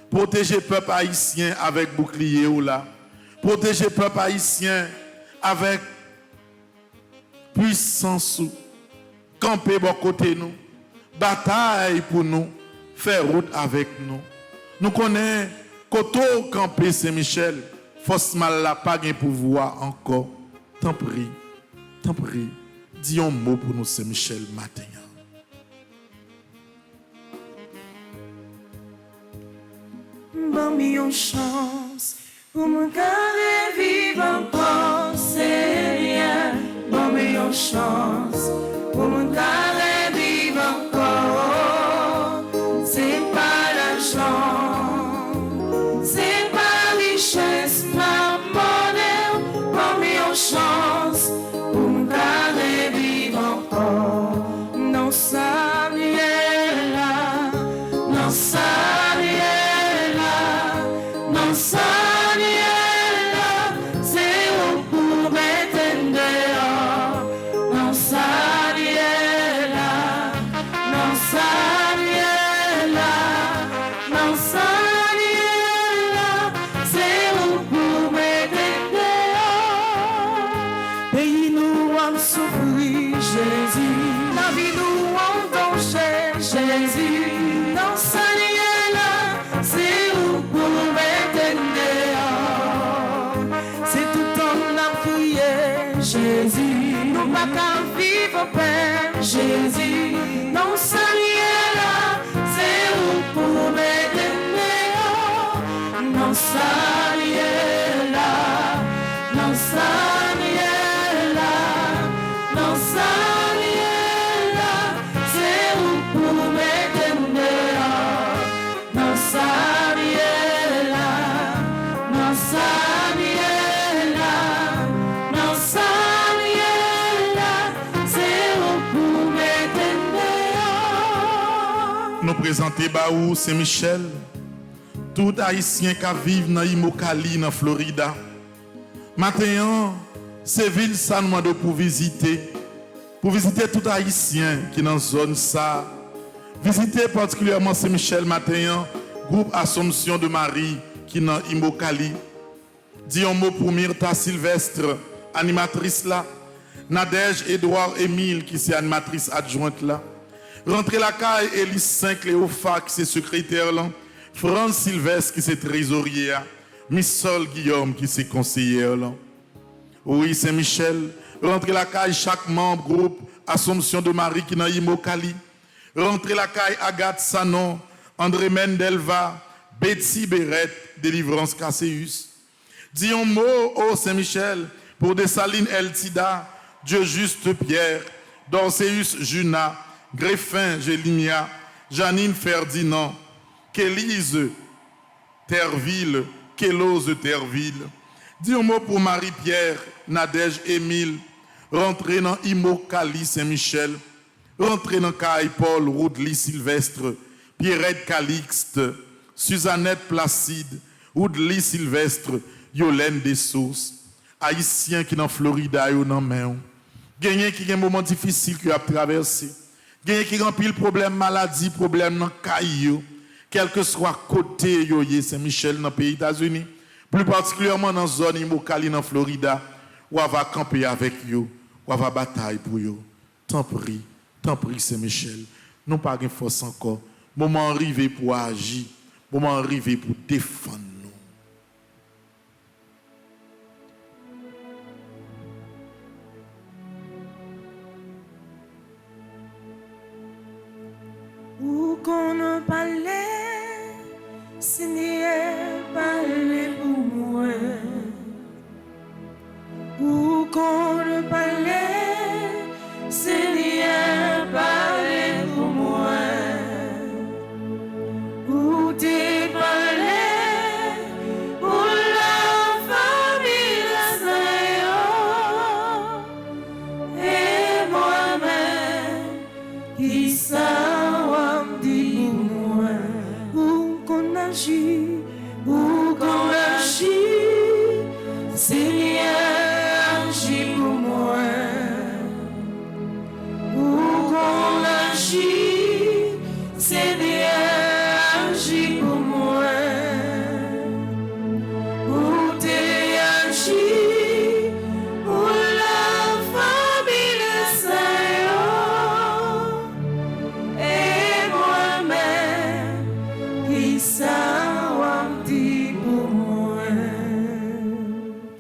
Protéger peuple haïtien avec bouclier ou là. Protéger peuple haïtien avec puissance. Camper bon côté nous. Bataille pour nous. Faire route avec nous. Nous connaissons Koto campé Saint-Michel, force mal la pas de pouvoir encore. Tant pis. Dis un mot pour nous Saint-Michel matin. Bon, une chance pour me garder vivre encore, Seigneur. Bon, une chance pour me garder vivre encore. C'est pas l'argent, c'est pas richesse, ma monnaie. Bon, une chance pour me garder vivre encore. Non, ça n'y est là, non, ça n'y est là, non, ça n'y est là, c'est où pour m'éteindre. Non, ça n'y est là, non, ça n'y est là, non, ça n'y est là, c'est où pour m'éteindre. Pays nous en souffrir, Jésus. La vie nous en danger, Jésus. Non, ça n'y est là, c'est où pour m'éteindre. C'est tout en a prié, Jésus. Nous pas qu'à vivre en paix, Jésus. Non, ça n'y est là, c'est où pour m'éteindre. Non, ça n'y est là, non, ça n'y est là, non, ça n'y est là, c'est où pour m'éteindre. Non, ça n'y est là, non, ça n'y est là, non, ça n'y est là, c'est où pour m'éteindre. Nous présenter Baou Saint-Michel, tout haïtien qui vit dans Imokali, dans Florida. Maintenant, c'est ville ça nous demande pour visiter tout haïtien qui est dans la zone ça. Visiter particulièrement Saint-Michel matin, groupe Assomption de Marie qui est dans Imokali. Dis un mot pour Myrta Sylvestre, animatrice là. Nadège Edouard Émile qui est animatrice adjointe là. Rentrez la caille Élise Saint-Cléopha qui est secrétaire là. France Sylvestre qui est trésorier. Miss Sol Guillaume qui est conseillère là. Oui, Saint-Michel. Rentrez la caille chaque membre groupe Assomption de Marie qui est dans Imokali. Rentrez la caille Agathe Sanon, André Mendelva, Betty Beret, Délivrance Casséus. Dis un mot au Saint-Michel pour Dessalines Eltida, Dieu Juste Pierre, Dorceus Juna, Greffin Gélimia, Janine Ferdinand, Kélise Terville, Kélose Terville. Dis un mot pour Marie-Pierre, Nadège Émile, rentrez dans Imokali Saint-Michel, rentrez dans Caille Paul, Roudely Sylvestre, Pierrette Calixte, Suzannette Placide, Roudely Sylvestre, Yolène Dessources, Haïtiens qui dans Florida ou dans main. Gagné qui a un moment difficile qui a traversé. Gagné qui a pile problème maladie, problème dans caillou, quel que soit côté yoye Saint-Michel dans le pays États-Unis, plus particulièrement dans la zone Imokali dans Florida, où on va camper avec eux, où on va bataille pour eux. Tant pis Saint-Michel. Nous pas de force encore. Moment arrivé pour agir, moment arrivé pour défendre nous. Où qu'on ne parlait, Seigneur, parlez pour moi. Où qu'on ne parlait, Seigneur, parlez pour moi. Où t'es parlé pour la famille Saint et moi-même qui ça dit pour moi. Où qu'on agit, où qu'on agit, Seigneur, agis pour moi. Où qu'on agit, Seigneur, agis pour moi. Où t'es agi pour la famille Saint et moi-même qui ça dit pour moi.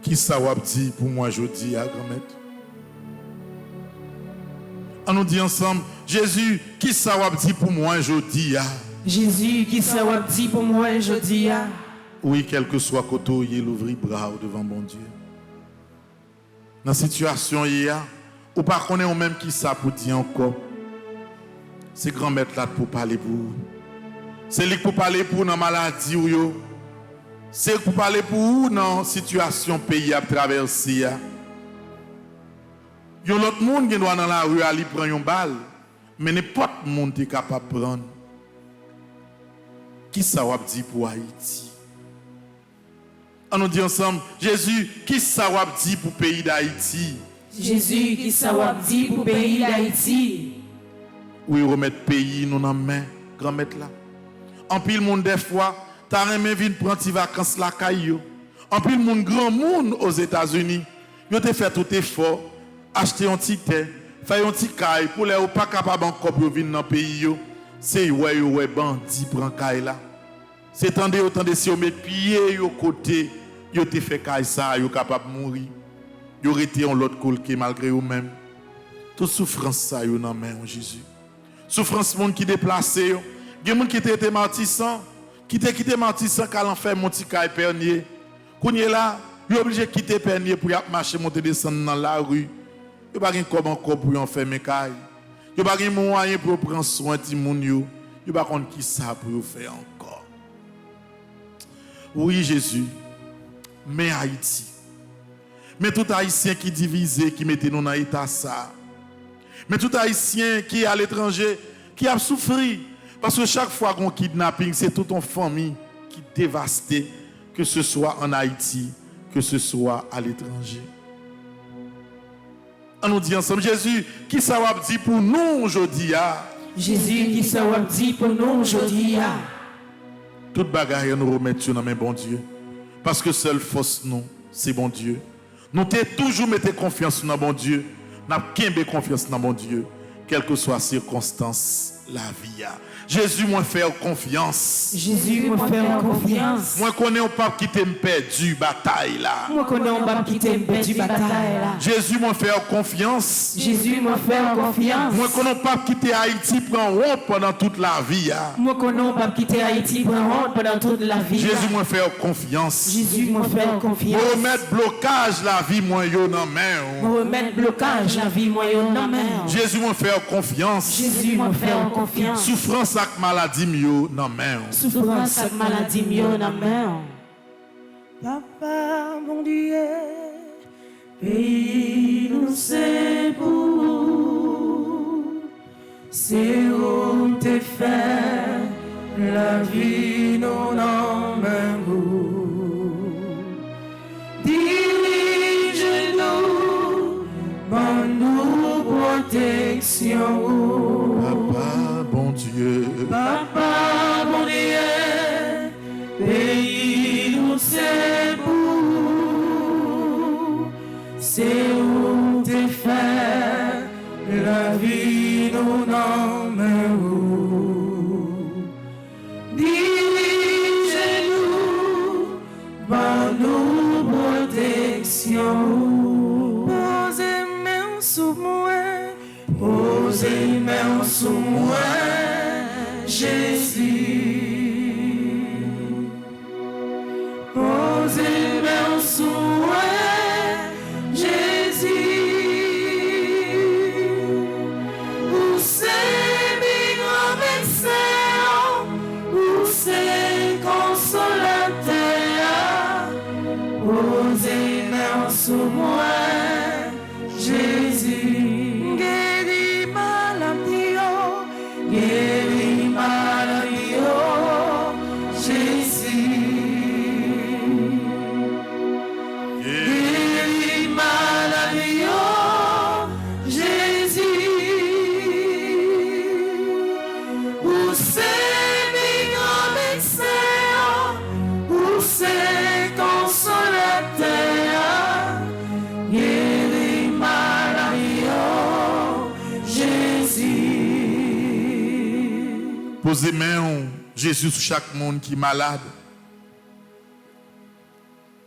Qui ça wap dit pour moi aujourd'hui à grand-maître? On nous dit ensemble, Jésus, qui ça wap dit pour moi aujourd'hui? Jésus, qui ça va dit pour moi, je dis, Oui, quel que soit côté, il ouvre bras devant mon Dieu. Dans la situation, il y a, ou pas qu'on est même qui ça pour dire encore. C'est grand-mère là pour parler pour vous. C'est lui pour parler pour dans maladie ou yo. C'est pour parler pour vous dans situation pays à traverser. Yo l'autre monde qui doit dans la rue aller prendre une balle, mais n'importe monde est capable de prendre. Qui ça va dire pour Haïti? On nous dit ensemble, Jésus, qui ça va dire pour le pays d'Haïti? Jésus, qui ça va dire pour le pays d'Haïti? Oui, remettre le pays nous dans la main, grand-mère là. En pile monde des fois, t'as remis venir prendre des vacances la caillou. En pile monde grand monde aux États-Unis, ils ont fait tout effort, acheter un petit thé, faire un petit caille pour les pas capable encore de venir dans le pays. C'est ouais bandit prend caille là. C'est autant de si on met pied au côté, yo te fait caille ça, yo capable mourir. Yo été en l'autre colqué malgré eux même. Toute souffrance ça yo dans main Jésus. Souffrance monde qui déplacé yo. Gen monde qui était martissant, qui était quitté martissant quand l'en fait mon petit caille pernier. Kounye là, yo obligé quitter pernier pour marcher monter descendre dans la rue. Yo pas gen comment encore pour en faire mes caille. Yo pas gen moyen pour prendre soin de moun yo. Yo pas connait qui ça pour faire encore. Oui Jésus, mais Haïti. Mais tout Haïtien qui divisé, qui mettait nous dans l'état ça. Mais tout Haïtien qui est à l'étranger, qui a souffert. Parce que chaque fois qu'on kidnapping, c'est toute une famille qui est dévastée, que ce soit en Haïti, que ce soit à l'étranger. On nous dit ensemble, Jésus, qui ça va dire pour nous aujourd'hui? Jésus, qui ça va dire pour nous aujourd'hui? Toute bagarre nous remettre dans mes bon Dieu. Parce que seule force nous, c'est bon Dieu. Nous t'es toujours mettez confiance dans bon Dieu. Nous avons confiance dans bon Dieu. Quelle que soit la circonstance, la vie. Jésus m'a fait confiance. Jésus m'a fait confiance. Moi connais un pape qui t'a perdu bataille là. Moi connais un pape qui t'a perdu bataille là. Jésus m'a fait confiance. Jésus m'a fait confiance. Moi connais un pape qui t'a Haïti prend honte pendant toute la vie. Moi connais un pape qui t'a Haïti prend honte pendant toute la vie. Jésus m'a fait confiance. Jésus m'a fait confiance. Pour remettre blocage la vie moi yo dans main. Pour remettre blocage la vie moi yo dans main. Jésus m'a fait confiance. Jésus m'a fait confiance. Souffrance ak maladie mio dans main. Souffrance ak maladie mio dans main. Papa, mon Dieu, pays nous c'est pour, c'est où te fait la vie nous dans main. Dirige-nous, donne-nous protection. Papa, bon Dieu. Papa, mon Dieu, pays nous c'est pour, c'est où te fait la vie nous nomme. Dirige-nous, donne-nous protection. Posez main sous moi, posez main sous moi. Jésus, posez main sous moi, Jésus, où c'est mes grands médecins, où c'est consolateur, posez main sous moi, Jésus, guéris maladie, guéris maladie, oh Jésus. Guéris maladie, oh Jésus. Où c'est mes grands médecins, où c'est consolateur, guéris maladie, oh Jésus. Posez main Jésus sur chaque monde qui est malade.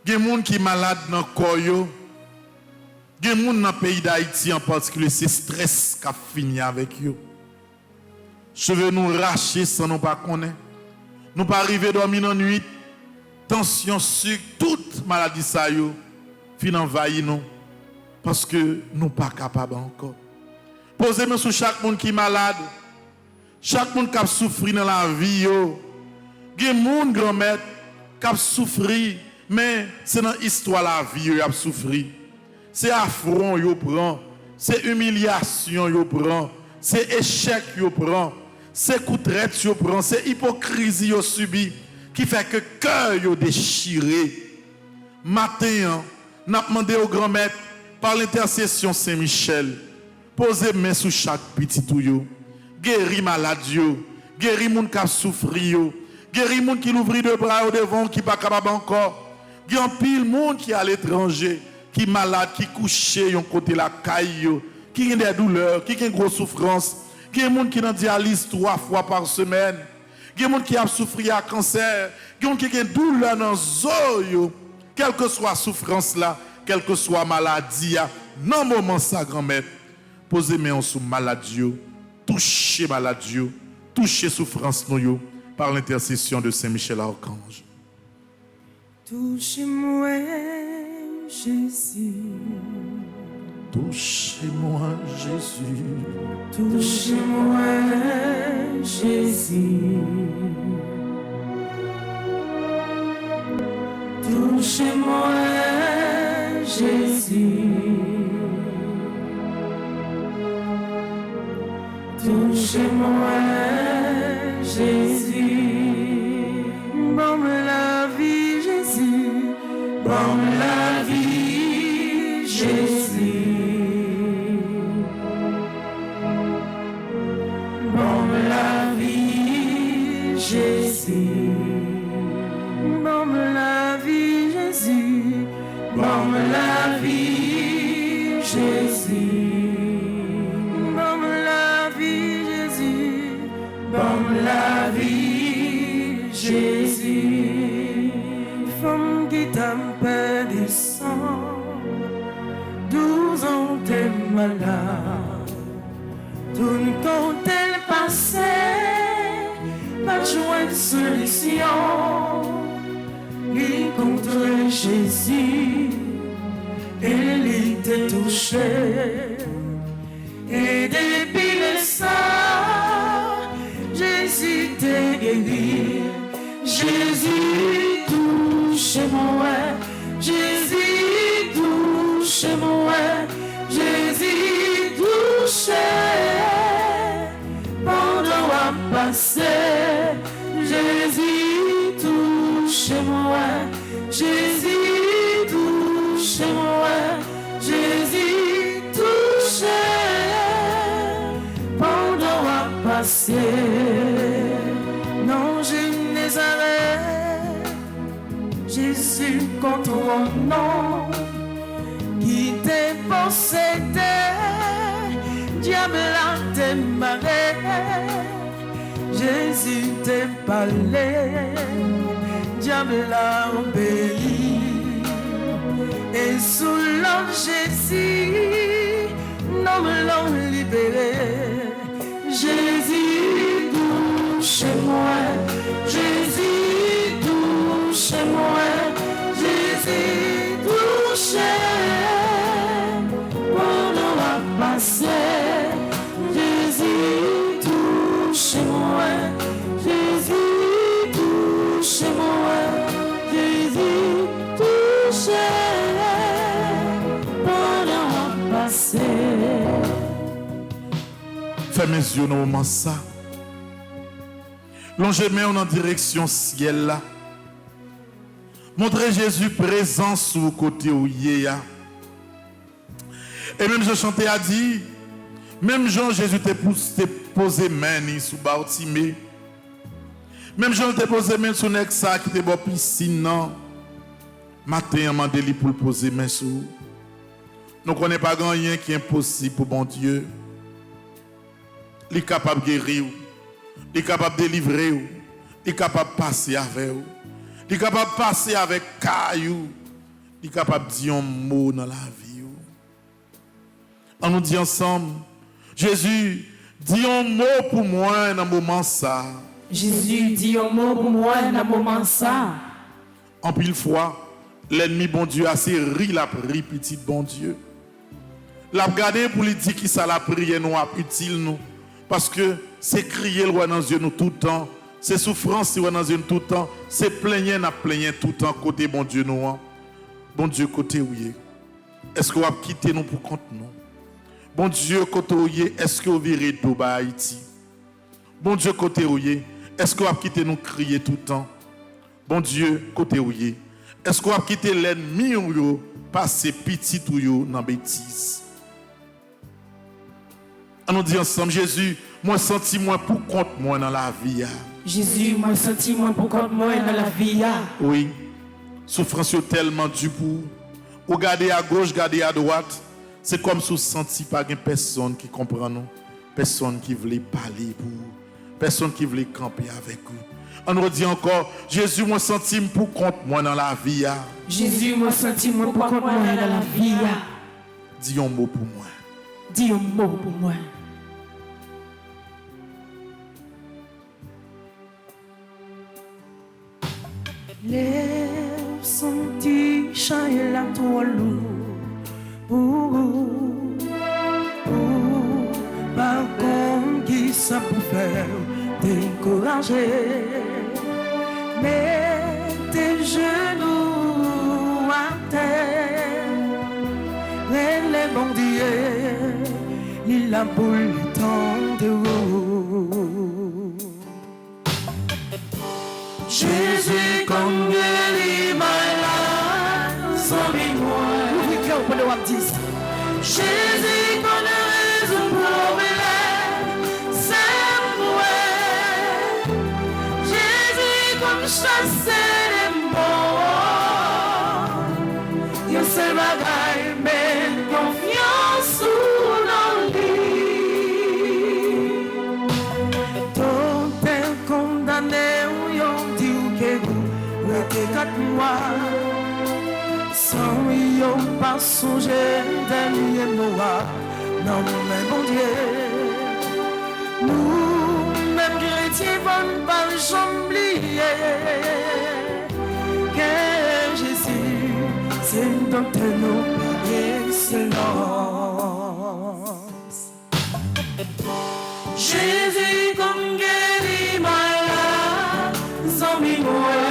Il y a des gens qui sont malades dans le corps. Il y a des gens dans le pays d'Haïti en particulier, c'est stress qui a fini avec eux. cheveux nous racher sans nous pas connaître. Nous pas arriver dormir dans la nuit. Tension, sucre, toute maladie ça yo, fin envahir nous. Parce que nous pas capables encore. Posez-moi sur chaque monde qui est malade. Chaque monde qui a souffert dans la vie yo. Il y a des gens, grand-mère, qui a souffert, mais c'est dans l'histoire de la vie qui a souffert. C'est affront yo prend, c'est humiliation yo prend, c'est échec yo prend, c'est coup de traite yo prend, c'est hypocrisie yo subi qui fait que cœur yo déchiré. Matin, n'a demandé au grand-maître par l'intercession Saint-Michel, posez main sur chaque petit tout yo, guéri malade yo, guéri moun qui a souffert yo. Guéri moun qui l'ouvrit de bras au devant, qui pas capable encore. Il y a un pile monde qui est à l'étranger, qui est malade, qui est couché, yon côté la caille, qui a des douleurs, qui a une grosse souffrance. Il y a des gens qui ont dialyse 3 fois par semaine. Il y a des gens qui ont souffert à cancer. Il y a des gens qui ont des douleurs dans les os. Quelle que soit la souffrance là, quelle que soit la maladie, dans le moment ça, grand-mère, posez main sur maladie, touchez maladie, touchez souffrance nous. Par l'intercession de Saint-Michel Archange. Touchez-moi, Jésus. Touchez-moi, Jésus. Touchez-moi, Jésus. Touchez-moi, Jésus. Touchez-moi, Jésus. Bon la vie, Jésus. Bon la vie, Jésus. Bon la vie, Jésus. Bon la vie, Jésus. Bon la vie, Jésus. Bon la vie, Jésus. Bon la vie, Jésus. Femme qui t'a perdu sang, 12 ans t'es malade. Tout quand elle passait, pas de joie de solution. Il contre Jésus, elle était touchée. Et depuis le sang, Jésus t'a guéri. Jésus touche-moi, Jésus touche-moi, Jésus touche. Pendant à passer, Jésus touche-moi, Jésus touche-moi, Jésus touche. Pendant à passer, non, je n'ai arrêt. Jésus contre mon nom, qui t'est possédé, diable a démarré. Jésus t'est parlé, diable a obéi. Et sous l'homme Jésus, non me l'ont libéré. Jésus touche-moi, Jésus touche-moi, Jésus touche. Pendant la passée, Jésus touche-moi, Jésus touche-moi, Jésus touche. Pendant la passée. Fais mes yeux dans le moment ça. Longez mes mains en direction ciel là. Montrez Jésus présent sur le côté où il est. Et même je chantais à dire, même Jean Jésus t'a posé main sur Bartimée. Même Jean t'a posé main sur Nexa qui était dans la piscine. Matin, on m'a dit pour poser main sur. Nous ne connaissons pas rien qui est impossible pour bon Dieu. Il est capable de guérir, il est capable de délivrer, il est capable de passer avec vous, il est capable de passer avec caillou, il est capable de dire un mot dans la vie. On nous dit ensemble, Jésus, Dis un mot pour moi dans le moment ça. Jésus dit un mot pour moi dans le moment ça. En pile fois, l'ennemi bon Dieu a assez ri la pri petit bon Dieu. L'a regardé pour lui dire qui ça la prière nous a utile nous. Parce que c'est crier le roi dans les yeux nous tout le temps. C'est souffrance dans les yeux nous tout le temps. C'est plaigner tout le temps côté bon Dieu nous. Bon Dieu côté où il est. Est-ce que vous avez quitté nous pour compte nous? Bon Dieu côté où il est, est-ce que vous virez d'eau à Haïti? Bon Dieu côté où il est, est-ce que vous avez quitté nous crier tout le temps? Bon Dieu côté où il est, est-ce que vous avez quitté l'ennemi ou passer petit ou dans bêtise? On nous dit ensemble, Jésus, moi senti moi pour compte moi dans la vie. Jésus, moi senti moi pour compte moi dans la vie. Oui. Souffrance est tellement dure pour vous. Regardez à gauche, regardez à droite. C'est comme si vous sentiez pas une personne qui comprend nous. Personne qui voulait parler pour vous. Personne qui voulait camper avec vous. On nous dit encore, Jésus, moi senti pour compte moi dans la vie. Jésus, moi senti moi pour compte moi dans la vie. Dis un mot pour moi. Dis un mot pour moi. Les sentis chanter la toile pour par contre qui ça peut faire décourager. Mets tes genoux à terre, les bons dieux, il a pour le temps de haut. Jésus comme guérit malade, sans mémoire. Ouvrez le cœur pour le baptise. Jésus connaît raison pour mes c'est moi. Jésus comme chasser les morts. Yo seul bagaille, mais confiance dans lui. Tout est condamné. Sans y pas songer dernier mois, non mais bon Dieu, nous même chrétiens vont pas oublier que Jésus c'est notre nous par excellence. Jésus comme guérit malade, sans mémoire.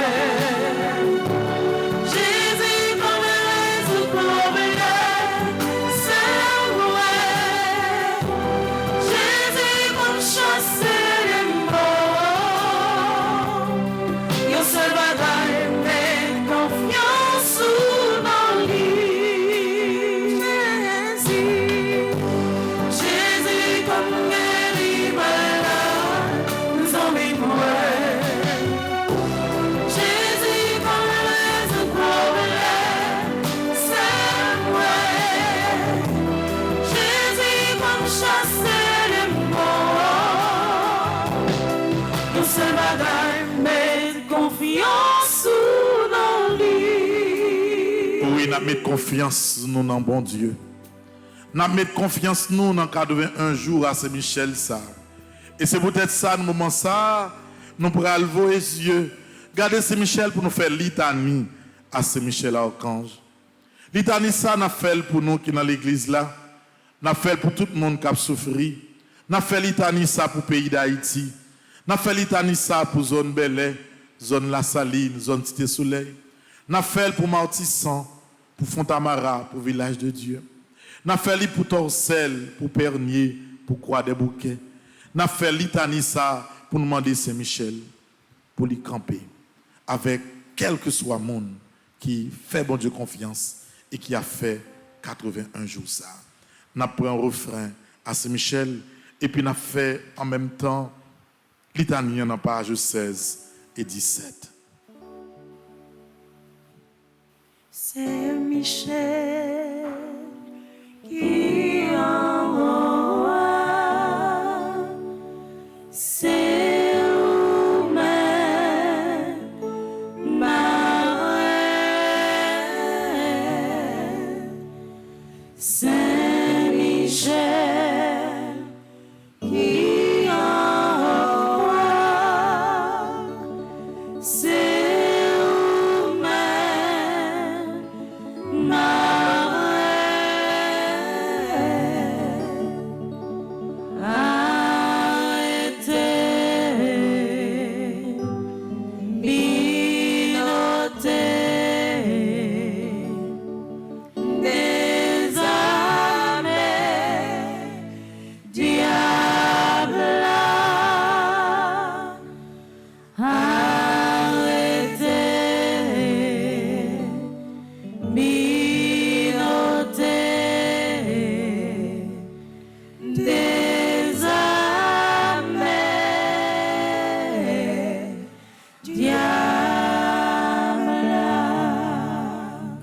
N'a mettre confiance nous dans bon Dieu. N'a mettre confiance nous dans 81 jours à Saint-Michel ça. Et c'est peut-être ça le moment ça nous pourrons lever les yeux. Regardez Saint-Michel pour nous faire litanie à Saint-Michel archange. Litanie ça n'a fait pour nous qui dans l'église là. N'a fait pour tout le monde qui a souffert. N'a fait litanie ça pour le pays d'Haïti. N'a fait litanie ça pour zone Bel-Air, zone La Saline, zone Cité Soleil. N'a fait pour Martissan, pour Fontamara, pour Village de Dieu. N'a fait pour Torcel, pour Pernier, pour Croix des Bouquets. N'a fait litanie ça pour nous demander Saint-Michel, pour lui camper. Avec quel que soit le monde qui fait bon Dieu confiance et qui a fait 81 jours ça. N'a pris un refrain à Saint-Michel et puis n'a fait en même temps litanie en page 16 et 17. Saint-Michel qui envoie c'est vous-même ma reine. Saint-Michel qui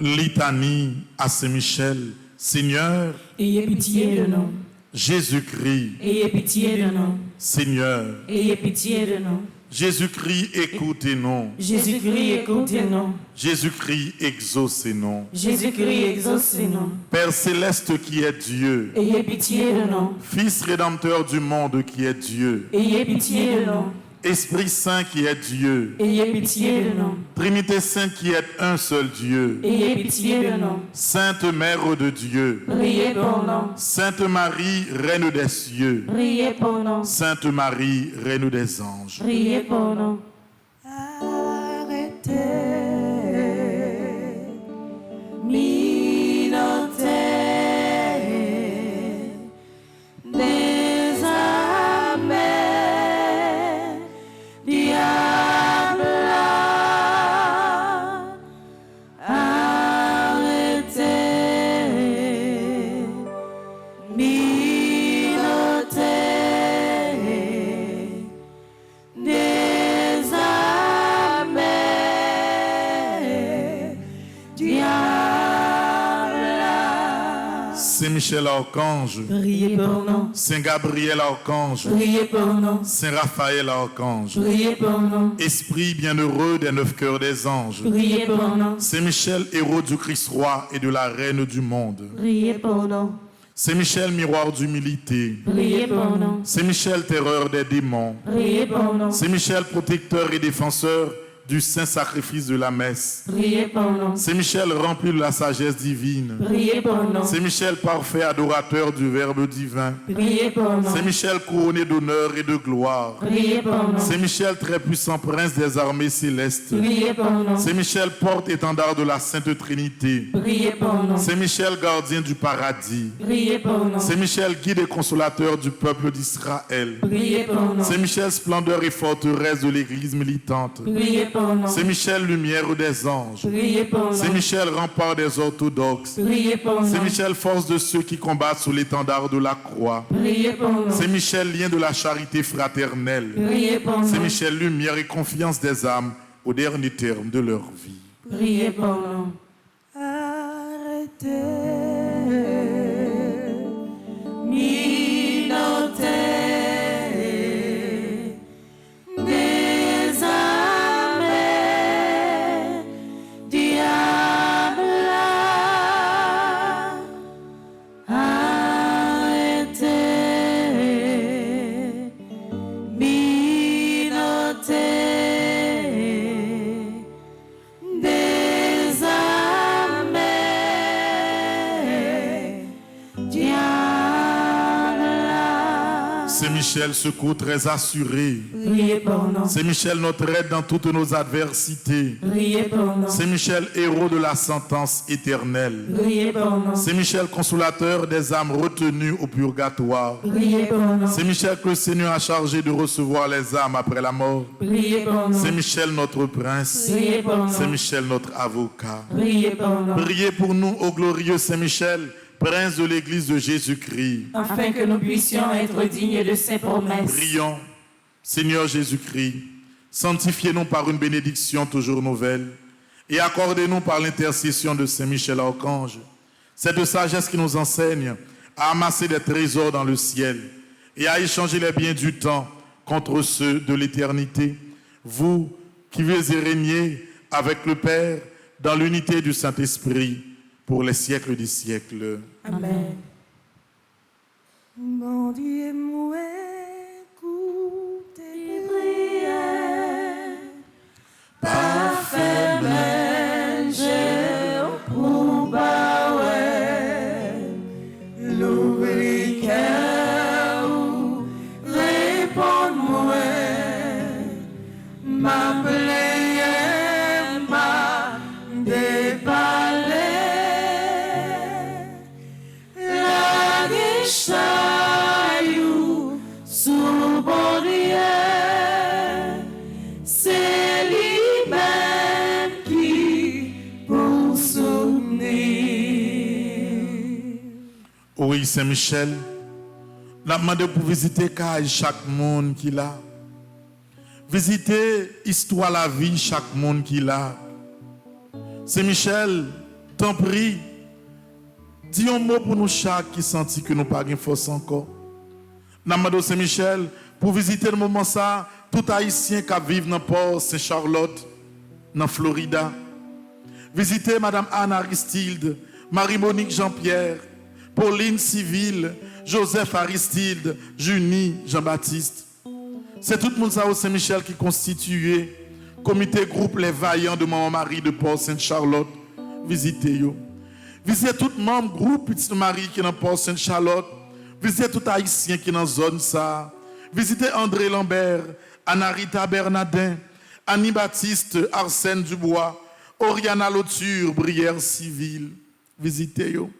Litanie à Saint-Michel. Seigneur, ayez pitié de nous. Jésus-Christ, Ayez pitié de nous. Seigneur, Ayez pitié de nous. Jésus-Christ, écoutez-nous. Jésus-Christ, écoutez-nous. Jésus-Christ, exaucez-nous. Jésus-Christ, exaucez-nous. Père céleste qui est Dieu, Ayez pitié de nous. Fils rédempteur du monde qui est Dieu, Ayez pitié de nous. Esprit Saint qui est Dieu, Ayez pitié de nous. Trinité Sainte qui est un seul Dieu, Ayez pitié de nous. Sainte Mère de Dieu, Priez pour nous. Sainte Marie, Reine des cieux, Priez pour nous. Sainte Marie, Reine des anges. Priez pour nous. Arrêtez, minotaire, des amers, diable, arrêtez, minotaire, des amers, diable. Saint Michel Archange, Priez pour nous. Saint Gabriel Archange, Priez pour nous. Saint Raphaël Archange, Priez pour nous. Esprit bienheureux des 9 cœurs des anges, Priez pour nous. Saint Michel, héros du Christ roi et de la Reine du monde, Priez pour nous. Saint Michel, miroir d'humilité, Priez pour nous. Saint Michel, terreur des démons, Priez pour nous. Saint Michel, protecteur et défenseur du saint sacrifice de la messe, Priez pour nous. Saint Michel, rempli de la sagesse divine, Priez pour nous. Saint Michel, parfait adorateur du Verbe divin, Priez pour nous. Saint Michel, couronné d'honneur et de gloire, Priez pour nous. Saint Michel, très puissant prince des armées célestes, Priez pour nous. Saint Michel, porte-étendard de la Sainte Trinité, Priez pour nous. Saint Michel, gardien du paradis, Priez pour nous. Saint Michel, guide et consolateur du peuple d'Israël, Priez pour nous. Saint Michel, splendeur et forteresse de l'Église militante, Priez pour nous. Saint Michel, lumière des anges, Priez pour Saint nous. Michel, rempart des orthodoxes, Priez pour Saint nous. Michel, force de ceux qui combattent sous l'étendard de la croix, Priez pour nous. Saint Michel, lien de la charité fraternelle, Priez pour Saint nous. Michel, lumière et confiance des âmes au dernier terme de leur vie. Priez pour nous. Arrêtez, minotaire, des amers, diable, arrêtez, minotaire, des amers, diable. Saint Michel, secours très assuré. Priez pour nous. Saint Michel, notre aide dans toutes nos adversités. Priez pour nous. Saint Michel, héros de la sentence éternelle. Priez pour nous. Saint Michel, consolateur des âmes retenues au purgatoire. Priez pour nous. Saint Michel, que le Seigneur a chargé de recevoir les âmes après la mort. Priez pour nous. Saint Michel, notre prince. Priez pour Saint nous. Michel, notre avocat. Priez pour nous. Priez pour nous, ô glorieux Saint Michel, prince de l'Église de Jésus-Christ. Afin que nous puissions être dignes de ses promesses. Prions, Seigneur Jésus-Christ, sanctifiez-nous par une bénédiction toujours nouvelle et accordez-nous par l'intercession de Saint Michel Archange cette sagesse qui nous enseigne à amasser des trésors dans le ciel et à échanger les biens du temps contre ceux de l'éternité. Vous qui vivez et régnez avec le Père dans l'unité du Saint-Esprit pour les siècles des siècles. Amen. Mon Dieu, moi, écoute tes prières. Parfait berger, pour baouer, l'oubli cœur, réponds-moi, ma plaie, ma dépalée, la guichaille, sous bonnière, c'est lui-même qui pour souvenir. Oui, Saint-Michel, la demande pour visiter chaque monde qui l'a. Visiter histoire la vie chaque monde qui l'a. Saint-Michel, T'en prie, dis un mot pour nous chaque qui sentit que nous pas de force encore. Namado Saint-Michel, pour visiter le moment ça, tout haïtien qui vivent dans Port Saint-Charlotte, dans Florida. Visiter Madame Anne Aristide, Marie-Monique Jean-Pierre, Pauline Civil, Joseph Aristide, Junie Jean-Baptiste. C'est tout le monde ça au Saint-Michel qui constitue comité groupe Les Vaillants de Maman-Marie de Port Saint-Charlotte. Visitez-yo. Visitez tout membre groupe Petite Marie qui est dans Port Saint-Charlotte. Visitez tout haïtien qui est dans la zone ça. Visitez André Lambert, Anarita Bernardin, Annie Baptiste, Arsène Dubois, Oriana Loture, Brière Civile. Visitez-yo.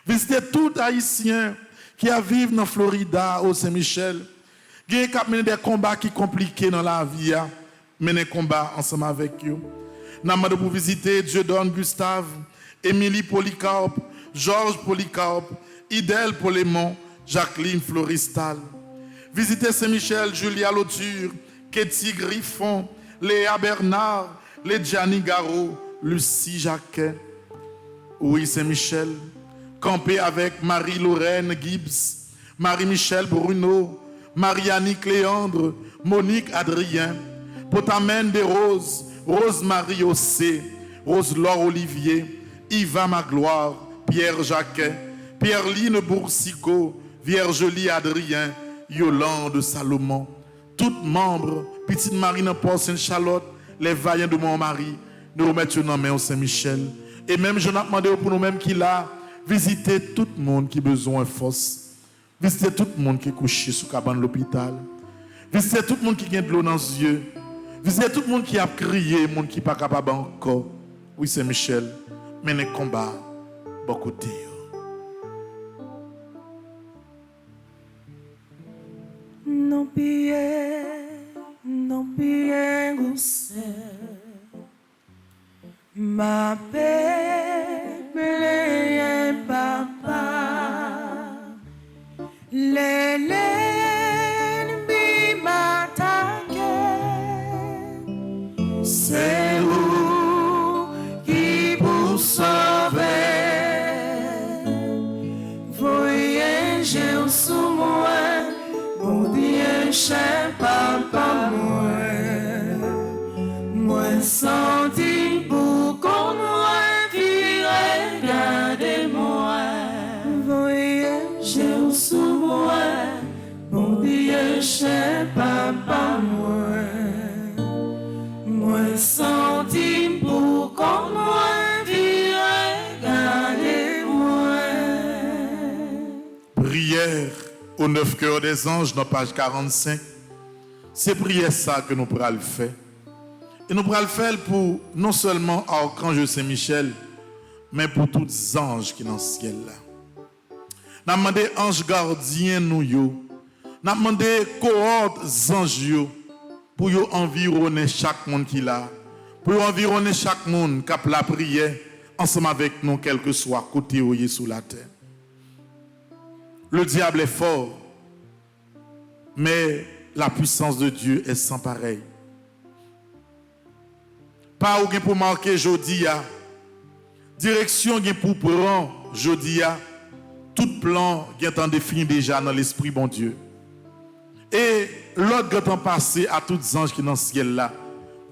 Visitez tout haïtien qui a vécu dans Florida, au Saint-Michel. Qui a mené des combats qui sont compliqués dans la vie. Mener combat ensemble avec eux. Nous avons pour visiter Dieudonne Gustave, Émilie Polycarpe, Georges Polycarpe, Idèle Polémon, Jacqueline Floristal. Visiter Saint-Michel, Julia Loture, Ketty Griffon, Léa Bernard, Ledjani Garot, Lucie Jacquet. Oui, Saint-Michel. Camper avec Marie-Lorraine Gibbs, Marie-Michel Bruno, Marie-Annick Léandre, Monique Adrien, Potamène des Roses, Rose-Marie Ossé, Rose-Laure Olivier, Yvan Magloire, Pierre Jacquet, Pierre-Line Boursicot, Vierge-Lie Adrien, Yolande Salomon. Toutes membres, Petite Marine Port Saint-Charlotte, les vaillants de Montmarie, nous remettons nos mains au Saint-Michel. Et même je n'ai demandé pour nous-mêmes qu'il a visité tout le monde qui a besoin de force. Visitez tout le monde qui est couché sous cabane de l'hôpital. Visitez tout le monde qui a de l'eau dans les yeux. Visitez tout le monde qui a crié, le monde qui n'est pas capable encore. Oui, c'est Michel. Mais les combats, beaucoup de non bien, gousset. Ma belle papa. L'ennemi m'attaquait. C'est vous qui vous sauvez. Voyez, j'ai sous moi, mon Dieu, cher papa, moi senti pour qu'on moi qui regardez-moi. Voyez, j'ai sous moi, mon Dieu, cher papa, moi senti pour qu'on moi qui regardez-moi. Prière au 9 cœurs des anges, dans page 45. C'est prière ça que nous pourrons le faire. Et nous pourrons le faire pour non seulement Archange Saint-Michel, mais pour tous les anges qui sont dans le ciel là. Nous avons demandé anges gardiens nous yo. Nous avons demandé cohortes anges yo pour yo environner chaque monde qui là. Pour environner chaque monde qui a la prière ensemble avec nous, quel que soit côté où il est sous la terre. Le diable est fort, mais la puissance de Dieu est sans pareil. Pas ou pour marquer Jodia, direction pour prendre Jodia, tout plan qui est en défini déjà dans l'esprit bon Dieu. Et l'autre qui est passé à tous les anges qui sont dans le ciel là,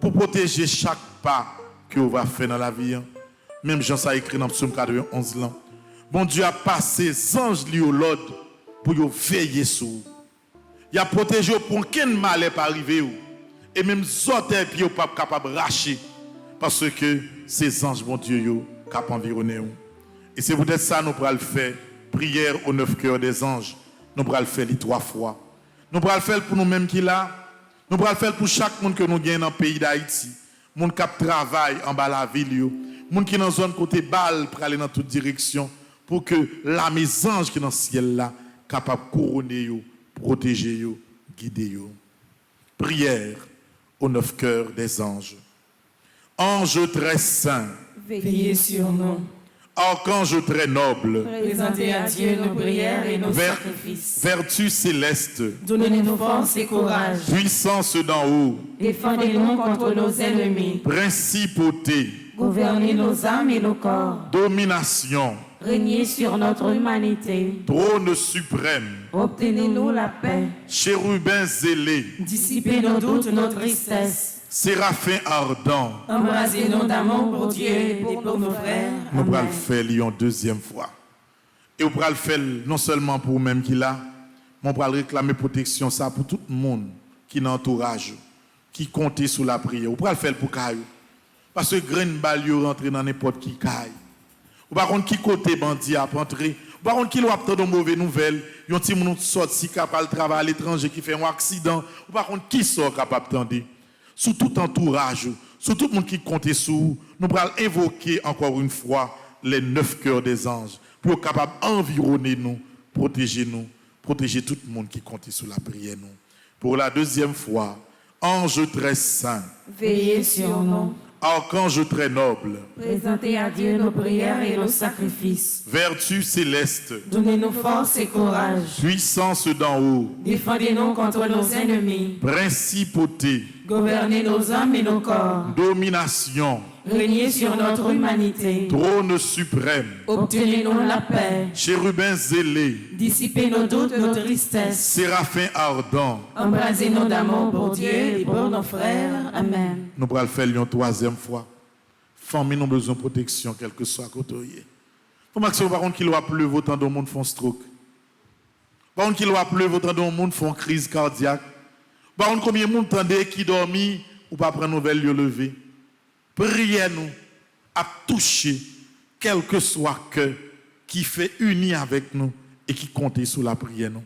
pour protéger chaque pas que vous va faire dans la vie. Même Jean ça écrit dans Psaume 91 là. Bon Dieu a passé les anges li au l'ordre pour veiller sur vous. Il a protégé pour qu'un mal n'est pas arrivé. Et même sortir pied pas capable de racher. Parce que ces anges, bon Dieu, cap environner. Et c'est peut-être ça nous pourrons le faire. Prière aux 9 cœurs des anges. Nous pourrons le faire les 3 fois. Nous pourrons le faire pour nous-mêmes qui là. Nous pourrons le faire pour chaque monde que nous gagnons dans le pays d'Haïti. Monde qui travaille en bas de la ville. Monde qui est dans la zone côté balle pour aller dans toute direction. Pour que la mes anges qui est dans le ciel là, capable de couronner, protéger, guider. Prière aux 9 cœurs des anges. Ange très saint, Veillez sur nous. Archange très noble, Présentez à Dieu nos prières et nos sacrifices. Vertu céleste, Donnez-nous force et courage. puissance d'en haut, Défendez-nous contre nos ennemis. principauté, Gouvernez nos âmes et nos corps. Domination. Régnez sur notre humanité. Trône suprême. Obtenez-nous la paix. Chérubin zélé. Dissipez nos doutes, nos tristesses. Séraphin ardent. Embrasez-nous d'amour pour Dieu et pour nos frères. Nous allons Amen. le faire une deuxième fois. Et nous allons le faire non seulement pour même qui là, mais on va réclamer protection ça pour tout le monde qui est entourage, qui compte sur la prière. On va le faire pour Caillou. Parce que graine balle rentre dans n'importe qui caille. Ou par contre qui côté bandit a entrer. Ou par contre qui doit attendre de mauvaises nouvelles, yon ti moun sorti capable travailler à l'étranger qui fait un accident. Ou par contre qui sort capable d'attendre. Sous tout entourage, sous tout le monde qui compte sur nous allons invoquer encore une fois les 9 cœurs des anges pour être capable d'environner nous, protéger tout le monde qui compte sur la prière nous. Pour la deuxième fois, ange très saint, Veillez sur nous. archange très noble, Présentez à Dieu nos prières et nos sacrifices. vertu céleste, Donnez-nous force et courage. puissance d'en haut, Défendez-nous contre nos ennemis. principauté, Gouvernez nos âmes et nos corps. domination, Régnez sur notre humanité. trône suprême, Obtenez-nous la paix. chérubin zélé, Dissipez nos doutes, nos tristesses. séraphin ardent. Embrasez-nous d'amour pour Dieu et pour nos frères. Amen. Nous allons le faire une troisième fois. Famille, nous avons besoin de protection, quel que soit côté. Pour Maxime, par contre, qu'il va pleuvoir, autant de monde font stroke. Par contre, qu'il va pleuvoir, autant de monde font crise cardiaque. Par contre, combien de monde tendait qui dormit ou pas prendre nouvelle lieu levé. Priez-nous à toucher, quel que soit que qui fait uni avec nous et qui compte sur la prière nous.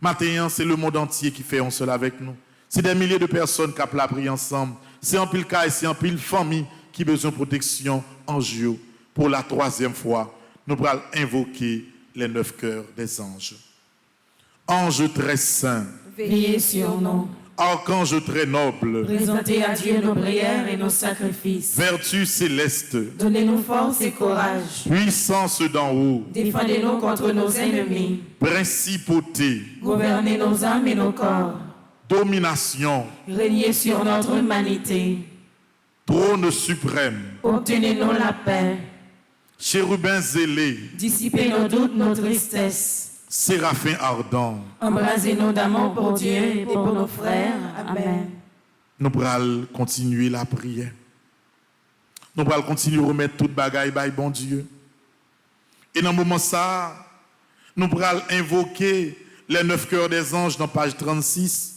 Maintenant, c'est le monde entier qui fait un seul avec nous. C'est des milliers de personnes qui ont la prière ensemble. C'est en pile cas et c'est en pile famille qui a besoin de protection en Dieu. Pour la troisième fois, nous allons invoquer les 9 cœurs des anges. Ange très saint, Veillez sur nous. archange très noble, Présentez à Dieu nos prières et nos sacrifices. vertu céleste, Donnez-nous force et courage. puissance d'en haut, Défendez-nous contre nos ennemis. principauté, Gouvernez nos âmes et nos corps. domination, Régnez sur notre humanité. trône suprême, Obtenez-nous la paix. chérubin zélé, Dissipez nos doutes, nos tristesses. séraphin ardent. Embrasez-nous d'amour pour Dieu et pour nos frères. Amen. Nous allons continuer la prière. Nous allons continuer à remettre toute bagaille by bon Dieu. Et dans le moment ça, nous allons invoquer les 9 cœurs des anges dans page 36.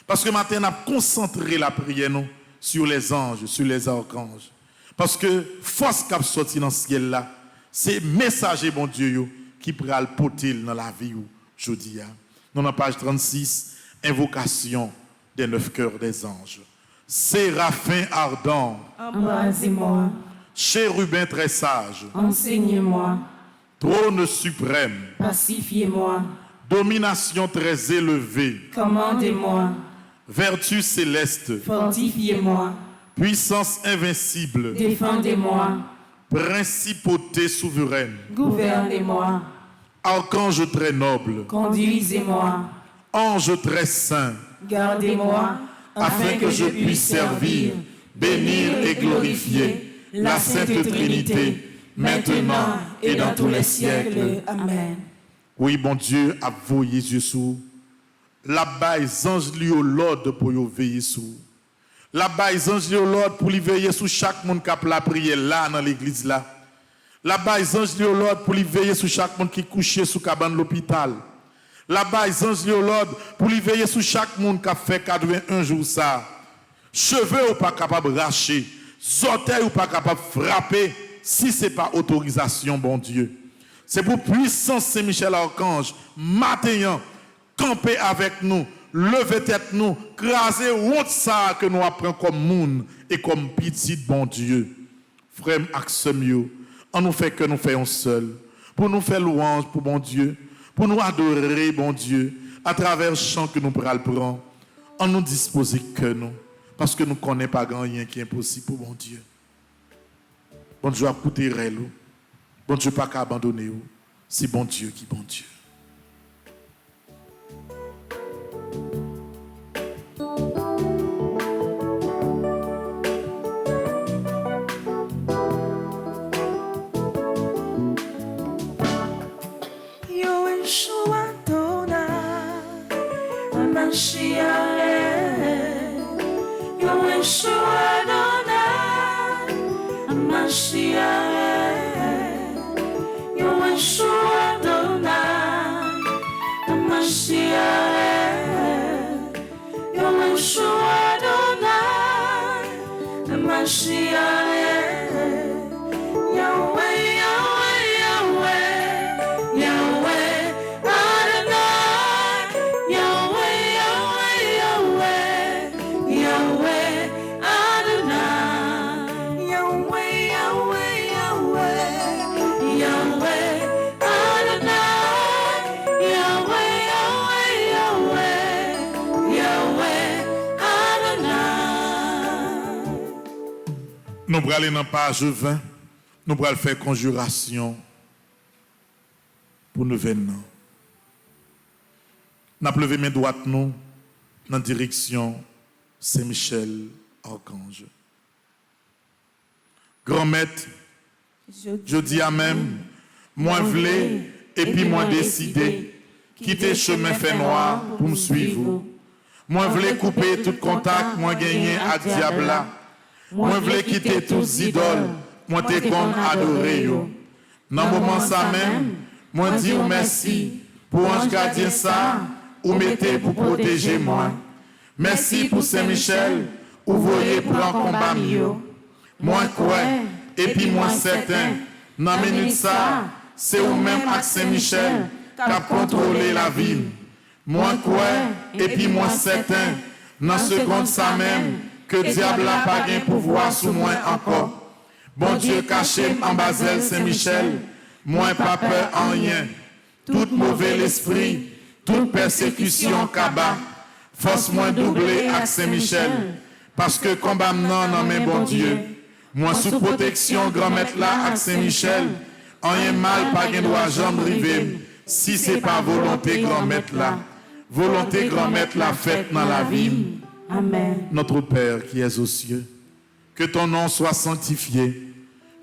Parce que maintenant, nous avons concentré la prière nous, sur les anges, sur les archanges. Parce que force qui a sorti dans le ciel là, c'est messager bon Dieu yo, qui pourra le porter dans la vie aujourd'hui. Nous dans page 36, invocation des 9 cœurs des anges. Séraphin ardent, Embrasez-moi. chérubin très sage, Enseignez-moi. trône suprême, Pacifiez-moi. domination très élevée, Commandez-moi. vertu céleste, Fortifiez-moi. puissance invincible, Défendez-moi. principauté souveraine, Gouvernez-moi. archange très noble, Conduisez-moi. ange très saint, Gardez-moi. afin que je puisse servir, bénir et glorifier la Sainte Trinité, maintenant et dans tous les siècles. Amen. Oui, bon Dieu, a voyé Jésus sous. Là-bas, les anges lui au l'ordre pour y veiller sous. Là-bas, les anges lui au l'ordre pour lui veiller sur chaque monde qui a la prière là, dans l'église là. Là-bas, les anges lui au l'ordre pour lui veiller sur chaque monde qui est couché sous cabane de l'hôpital. Là-bas, les anges lui au l'ordre pour lui veiller sur chaque monde qui a fait 81 jours ça. Cheveux ou pas capable de racher. Orteils ou pas capable de frapper si ce n'est pas autorisation, bon Dieu. C'est pour puissance Saint-Michel Archange, matin, camper avec nous, lever tête nous, craser honte ça que nous apprenons comme monde et comme petit bon Dieu. Frère Axemio, on nous fait que nous faisons seul. Pour nous faire louange pour bon Dieu, pour nous adorer bon Dieu, à travers le chant que nous prendre, on nous dispose que nous, parce que nous ne connaissons pas rien qui est impossible pour bon Dieu. Bon Dieu a coûté nous. Bon Dieu pas qu'à abandonner vous. C'est bon Dieu qui bon Dieu. Mashiach, Yeshua Adonai, Mashiach, Yeshua Adonai, Mashiach, Yeshua Adonai, Mashiach, Yahweh, Yahweh, Yahweh, Yahweh Adonai, Yahweh, Yahweh, Yahweh, Yahweh Adonai, Yahweh, Yahweh, Yahweh, Yahweh Adonai, Yahweh, Yahweh, Yahweh, Yahweh Adonai. Nous allons aller dans la page 20. Nous allons faire conjuration pour nous venir. Nous allons lever mes droites nous dans la direction Saint-Michel Archange. Grand maître, je dis à même, moi voulais et puis moi décidé, quitter chemin fait noir pour me suivre. Moi voulais couper tout contact, moi gagner à diable là. Moi voulais quitter tous idoles, moi te qu'on adorer yo. Dans le moment ça même, moi dis merci pour ange gardien ça, ou mettez pour protéger moi. Merci pour Saint-Michel, ou voyez pour un combat mieux. Moi quoi, et puis moi certain, dans minute ça, c'est ou même avec Saint-Michel qui a contrôlé la ville. Moi quoi, et puis moi certain, dans seconde ça même, que diable n'a pas de pouvoir sur moi encore. Bon Dieu caché en Basel Saint-Michel, moi pas peur en rien. Tout mauvais esprit, toute persécution cabas, force moi doubler avec Saint-Michel. Parce que combat non mais bon Dieu. Moi sous protection grand maître là avec Saint-Michel, rien mal pas de droit jambe river. Si c'est pas volonté grand maître là, volonté grand maître là faite dans la vie. Amen. Notre Père qui es aux cieux, que ton nom soit sanctifié,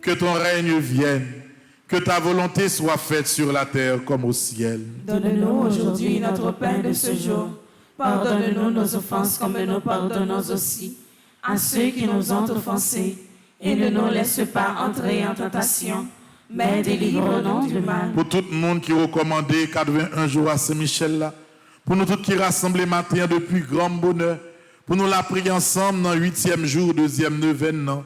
que ton règne vienne, que ta volonté soit faite sur la terre comme au ciel. Donne-nous aujourd'hui notre pain de ce jour. Pardonne-nous nos offenses comme nous pardonnons aussi à ceux qui nous ont offensés. Et ne nous laisse pas entrer en tentation, mais délivre-nous du mal. Pour tout le monde qui recommandé 81 jours à Saint-Michel là, pour nous tous qui rassemblés matin depuis grand bonheur, pour nous la prier ensemble dans le 8e jour, 2e neuvaine, non?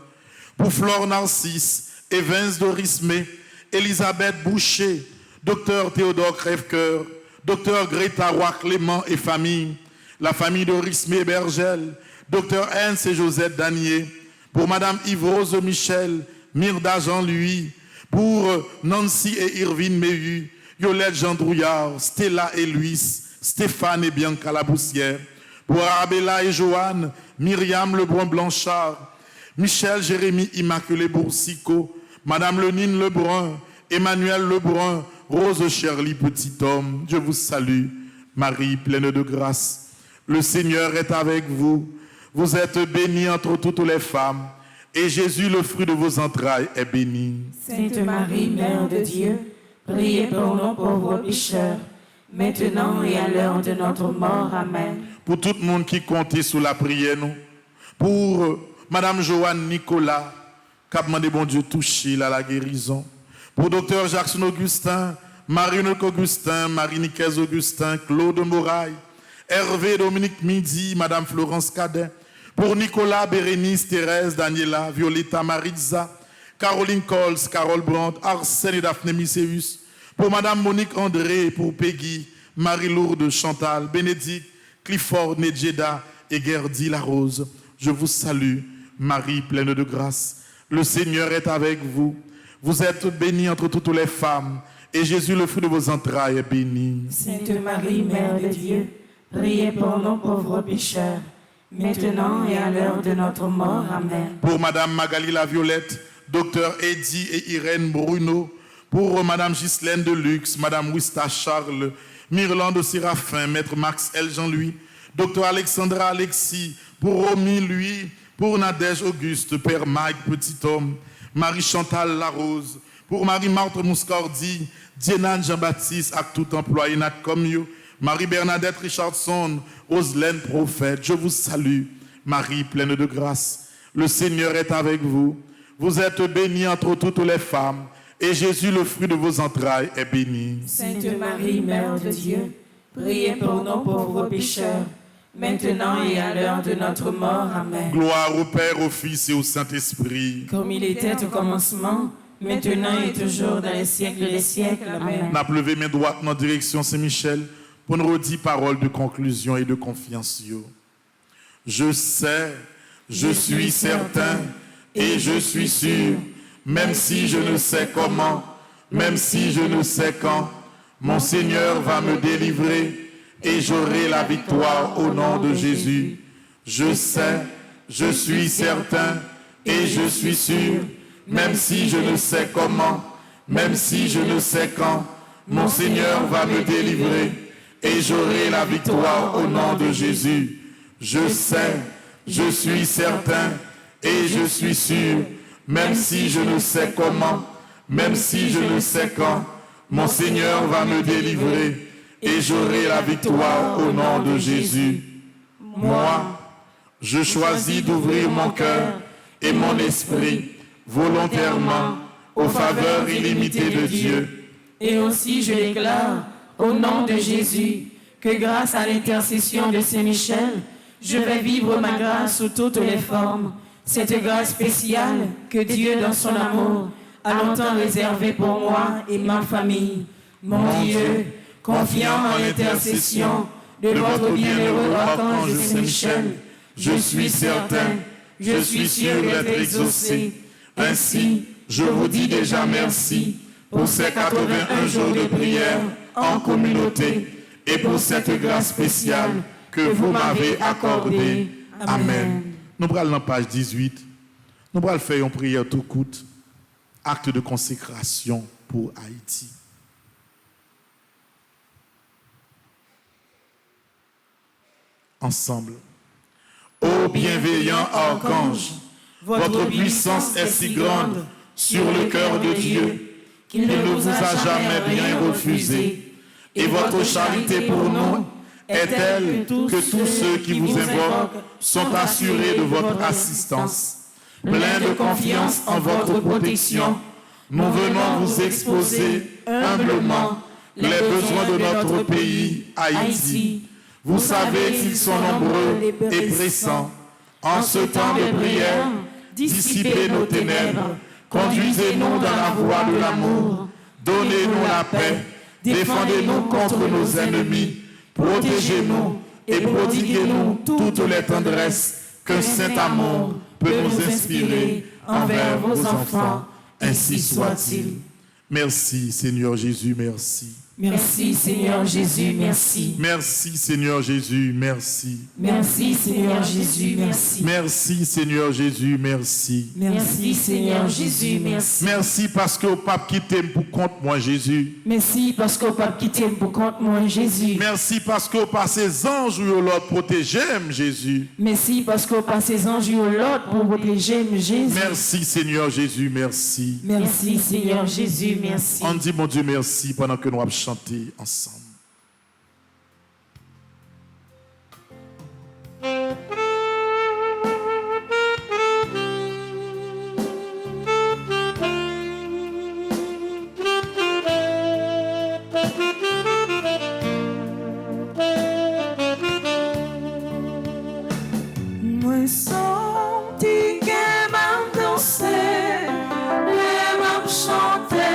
Pour Flore Narcisse, Evans Dorismé, Elisabeth Boucher, Dr Théodore Crèvecoeur, Dr Greta Roy Clément et famille, la famille Dorismé Bergel, Dr Ernst et Josette Danier, pour Madame Yves-Rose Michel, Myrda Jean-Louis, pour Nancy et Irvine Méhu, Yolette Jean Drouillard, Stella et Louis, Stéphane et Bianca Laboussière, pour Arabella et Joanne, Myriam Lebrun-Blanchard, Michel Jérémy Immaculé Boursicot, Madame Lenine Lebrun, Emmanuel Lebrun, Rose Shirley Petit Homme, je vous salue, Marie pleine de grâce. Le Seigneur est avec vous. Vous êtes bénie entre toutes les femmes, et Jésus, le fruit de vos entrailles, est béni. Sainte Marie, Mère de Dieu, priez pour nous pauvres pécheurs, maintenant et à l'heure de notre mort. Amen. Pour tout le monde qui compte sous la prière, nous. Pour Madame Joanne Nicolas, qui a demandé bon Dieu toucher la guérison. Pour Dr Jackson Augustin, Marie-Noël Augustin, Marie-Nicaise Augustin, Claude Moraille, Hervé Dominique Midi, Madame Florence Cadet. Pour Nicolas, Bérénice, Thérèse, Daniela, Violetta Maritza, Caroline Coles, Carole Brandt, Arsène et Daphné Misséus. Pour Madame Monique André, pour Peggy, Marie-Lourde, Chantal, Bénédicte, Clifford, Nedjeda et Gerdy Larose. Je vous salue, Marie pleine de grâce. Le Seigneur est avec vous. Vous êtes bénie entre toutes les femmes, et Jésus, le fruit de vos entrailles, est béni. Sainte Marie, Mère de Dieu, priez pour nos pauvres pécheurs, maintenant et à l'heure de notre mort. Amen. Pour Madame Magali Laviolette, Docteur Eddy et Irène Bruno, pour Madame Ghislaine Deluxe, Madame Wista Charles, Myrlande Séraphin, Maître Max L. Jean-Louis, Docteur Alexandra Alexis, pour Romy Louis, pour Nadège Auguste, Père Mike Petit Homme, Marie Chantal Larose, pour Marie-Marthe Mouscardi, Dienane Jean-Baptiste, avec tout employé nat comme you, Marie-Bernadette Richardson, Roselène Prophète, je vous salue. Marie, pleine de grâce, le Seigneur est avec vous. Vous êtes bénie entre toutes les femmes, et Jésus, le fruit de vos entrailles, est béni. Sainte Marie, Mère de Dieu, priez pour nous pauvres pécheurs, maintenant et à l'heure de notre mort. Amen. Gloire au Père, au Fils et au Saint-Esprit. Comme il était au commencement, maintenant et toujours dans les siècles des siècles. Amen. N'a levé main droite dans la direction Saint-Michel pour nous redire paroles de conclusion et de confiance. Je sais, je suis certain et je suis sûr, même si je ne sais comment, même si je ne sais quand, mon Seigneur va me délivrer et j'aurai la victoire au nom de Jésus. Je sais, je suis certain et je suis sûr, même si je ne sais comment, même si je ne sais quand, mon Seigneur va me délivrer et j'aurai la victoire au nom de Jésus. Je sais, je suis certain et je suis sûr, même si je ne sais comment, même si je ne sais quand, mon Seigneur va me délivrer et j'aurai la victoire au nom de Jésus. Moi, je choisis d'ouvrir mon cœur et mon esprit volontairement aux faveurs illimitées de Dieu. Et aussi je déclare, au nom de Jésus, que grâce à l'intercession de Saint-Michel, je vais vivre ma grâce sous toutes les formes. Cette grâce spéciale que Dieu, dans son amour, a longtemps réservée pour moi et ma famille. Mon Dieu, confiant en l'intercession de votre bienheureux archange Saint-Michel, je suis certain, je suis sûr d'être exaucé. Ainsi, je vous dis déjà merci pour ces 81 jours de prière en communauté et pour cette grâce spéciale que vous m'avez accordée. Amen. Nous prenons la page 18. Nous allons faire une prière tout court. Acte de consécration pour Haïti. Ensemble. Ô bienveillant archange, votre puissance est si grande sur le cœur de Dieu qu'il ne vous a jamais rien refusé. Et votre charité pour nous est telle que tous ceux qui vous invoquent sont assurés de votre assistance. Plein de confiance en votre protection, nous venons vous exposer humblement les besoins de notre pays, Haïti. Vous savez qu'ils sont nombreux et pressants. En ce temps de prière, dissipez nos ténèbres, conduisez-nous dans la voie de l'amour, donnez-nous la paix, défendez-nous contre nos ennemis, protégez-nous et prodiguez-nous toutes les tendresses qu'un saint amour peut nous inspirer envers vos enfants. Ainsi soit-il. Merci Seigneur Jésus, merci. Merci Seigneur Jésus, merci. Merci Seigneur Jésus, merci. Merci Seigneur Jésus, merci. Merci Seigneur Jésus, merci. Merci Seigneur Jésus, merci. Merci parce que au pape qui t'aime pour compte moi Jésus. Merci parce que au pape qui t'aime pour compte moi Jésus. Merci parce que au passé anges ou l'autre protégé Jésus. Merci parce que au passé anges ou l'autre pour protéger Jésus. Merci Seigneur Jésus, merci. Merci Seigneur Jésus, merci. On dit mon Dieu merci pendant que nous allons chanter ensemble. Moi senti que m'a dansé, les m'a chanté,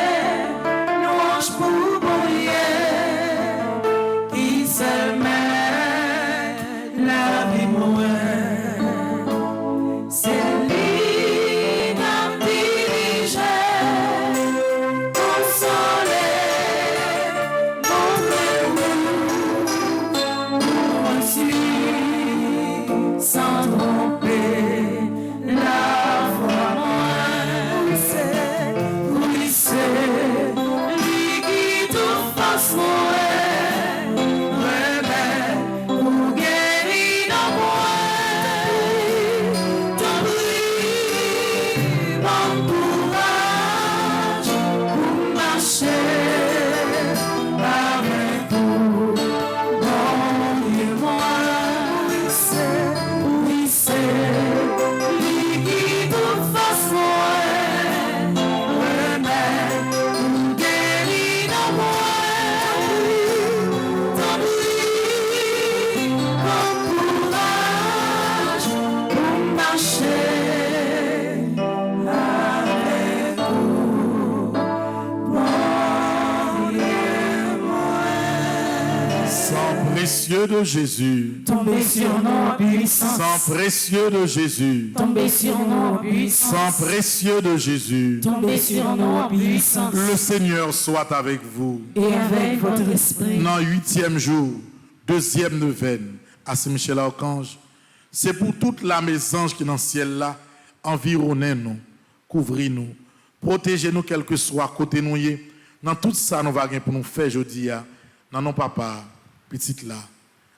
louange pour bouiller. précieux de Jésus. Tombez sur nous en puissance. Sang précieux de Jésus. Tombez sur nous en puissance. Sang précieux de Jésus. Tombez sur nous en puissance. Le Seigneur soit avec vous. Et avec votre esprit. Dans le 8e jour, 2e neuvaine, à Saint-Michel-Archange, c'est pour toute la mésange qui est dans le ciel là, environnez-nous, couvrez-nous, protégez-nous quel que soit côté nous. Dans tout ça, nous allons pour nous faire aujourd'hui, dans nos papas, petite là,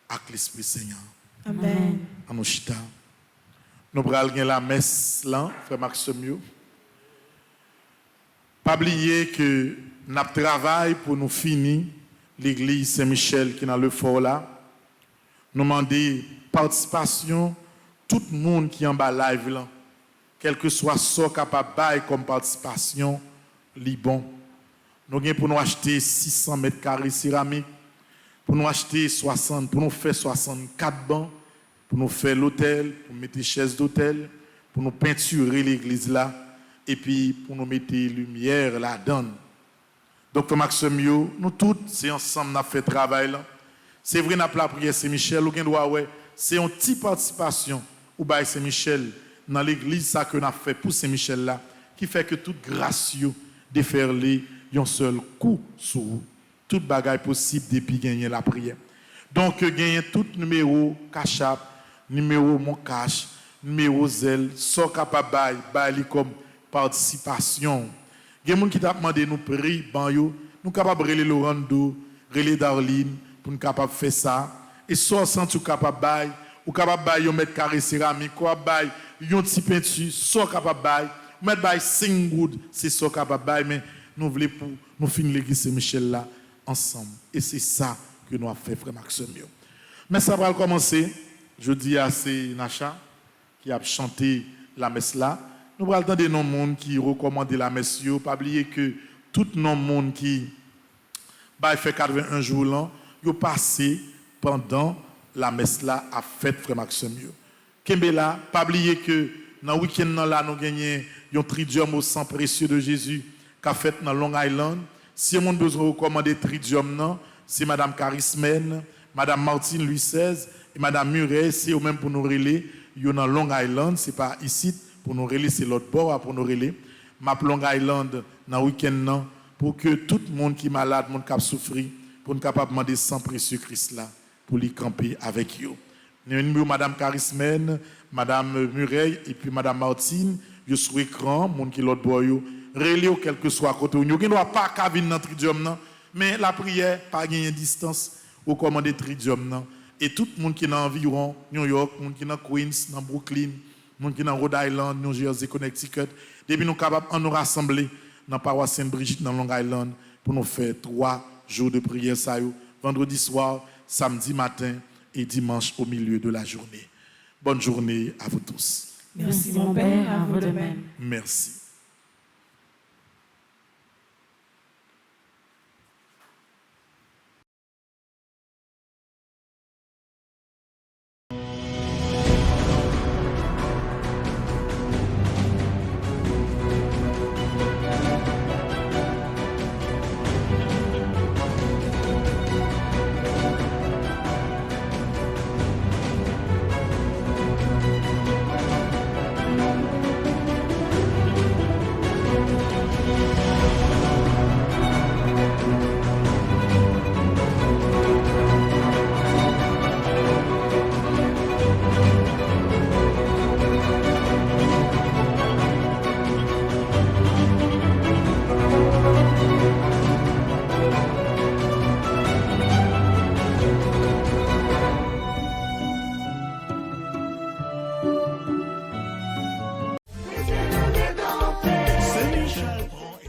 avec l'Esprit Seigneur. Amen. À nos chita. Nous allons la messe là, frère Maxime. Pas oublier que nous travaillons pour nous finir l'église Saint-Michel qui est dans le fort là. Nous demandons participation, tout le monde qui est en bas live là, quel que soit ce capable comme participation, bon. Nous avons pour nous acheter 600 mètres carrés céramique, pour nous acheter 60, pour nous faire 64 bancs, pour nous faire l'hôtel, pour mettre des chaises d'hôtel, pour nous peinturer l'église là, et puis pour nous mettre lumière là-dedans. Docteur Maxime, nous tous, c'est ensemble, nous avons fait le travail là. C'est vrai, nous avons la prière Saint-Michel, c'est une petite participation au bail Saint-Michel dans l'église ça que nous avons fait pour Saint-Michel là, qui fait que toute grâce déferler un seul coup sur toute bagaille possible depuis gagner la prière. Donc gagner tout numéro cachap, numéro mon cash, numéro zèle, soit capable bail comme participation. Il y a des gens qui t'a demandé nous prier, nous capable relais Laurando, relais Darline pour nous capable faire ça. Et soit sans tout capable bail, ou capable bail un mètre carré céramique, ou bail un petit peinture, soit capable bail, mettre bail 5 gouttes, c'est soit capable bail, mais nous voulons pour nous finir l'église Saint-Michel là ensemble. Et c'est ça que nous avons fait, frère Maxime. Mais ça va commencer. Je dis à c'est Nacha qui a chanté la messe là. Nous allons entendre des noms qui recommandent la messe. Pas oublier que tout non monde qui fait 81 jours là, ils passé pendant la messe là à fête frère Maxime. Kembela, pas oublier que dans le week-end là nous gagnons un tridium au sang précieux de Jésus qu'a fait dans Long Island. Si on a besoin de recommander tridium, c'est Madame Carismène, Madame Martine Louis XVI et Madame Murray, c'est eux même pour nous relayer. Ils sont dans Long Island, ce n'est pas ici pour nous relayer, c'est l'autre bord pour nous relayer. Map Long Island dans le week-end pour que tout le monde qui est malade, le monde qui a souffert, pour nous capable demander sang précieux Christ là pour les camper avec eux. Nous Madame Carismène, Madame Murray et puis Madame Martine, ils sont sur l'écran, monde qui est l'autre bord. Relais quel que soit côté où nous ne doit pas cabine dans tridium mais la prière pas gagner distance au commander tridium et tout le monde qui est dans environ New York, monde qui est dans Queens, dans Brooklyn, monde qui est dans Rhode Island, New Jersey, Connecticut, depuis nous capables de nous rassembler dans la paroisse Sainte-Brigitte dans Long Island pour nous faire 3 jours de prière ça vendredi soir, samedi matin et dimanche au milieu de la journée. Bonne journée à vous tous. Merci mon Père, à vous de même. Merci.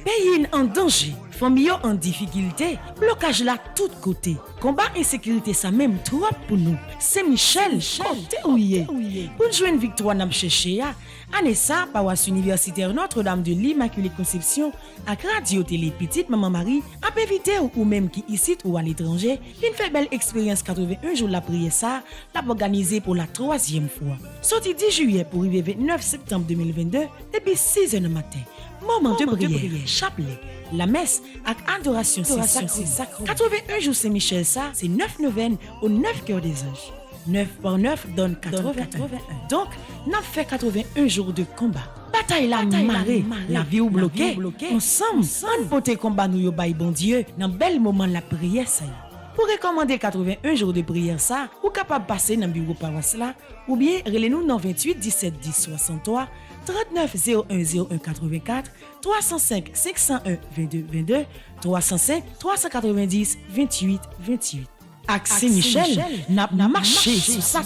Pays en danger, famille en difficulté, blocage là tout côté. Combat insécurité ça même trop pour nous. C'est Michel, côté ouye. Pour jouer une victoire n'a cherché à Anessa, paroisse universitaire Notre-Dame de l'Immaculée Conception, à Radio Télé Petite Maman Marie, a N'a pas évité ou même qui ici ou à l'étranger, une fait belle expérience 81 jours la prière ça, l'a organisé pour la 3e fois. Sorti 10 juillet pour arriver 29 septembre 2022 depuis 6h du matin. Moment de prière, chapelet, la messe avec adoration c'est sacré. 81 jours Saint-Michel ça, c'est 9 neuvaines au 9 cœurs des anges. 9 par 9 donne 81. Donc, n'a fait 81 jours de combat. Bataille la marée, la vie ou bloquée. Ensemble, en beauté combat nous yo bay bon Dieu, dans bel moment la prière ça. Pour recommander 81 jours de prière ça, ou capable passer dans bureau paroisse là, ou bien relez-nous dans 28 17 10 63 39 01 01 84 305 501 22 22 305 390 28 28. Axé Michel n'a marché sous ça.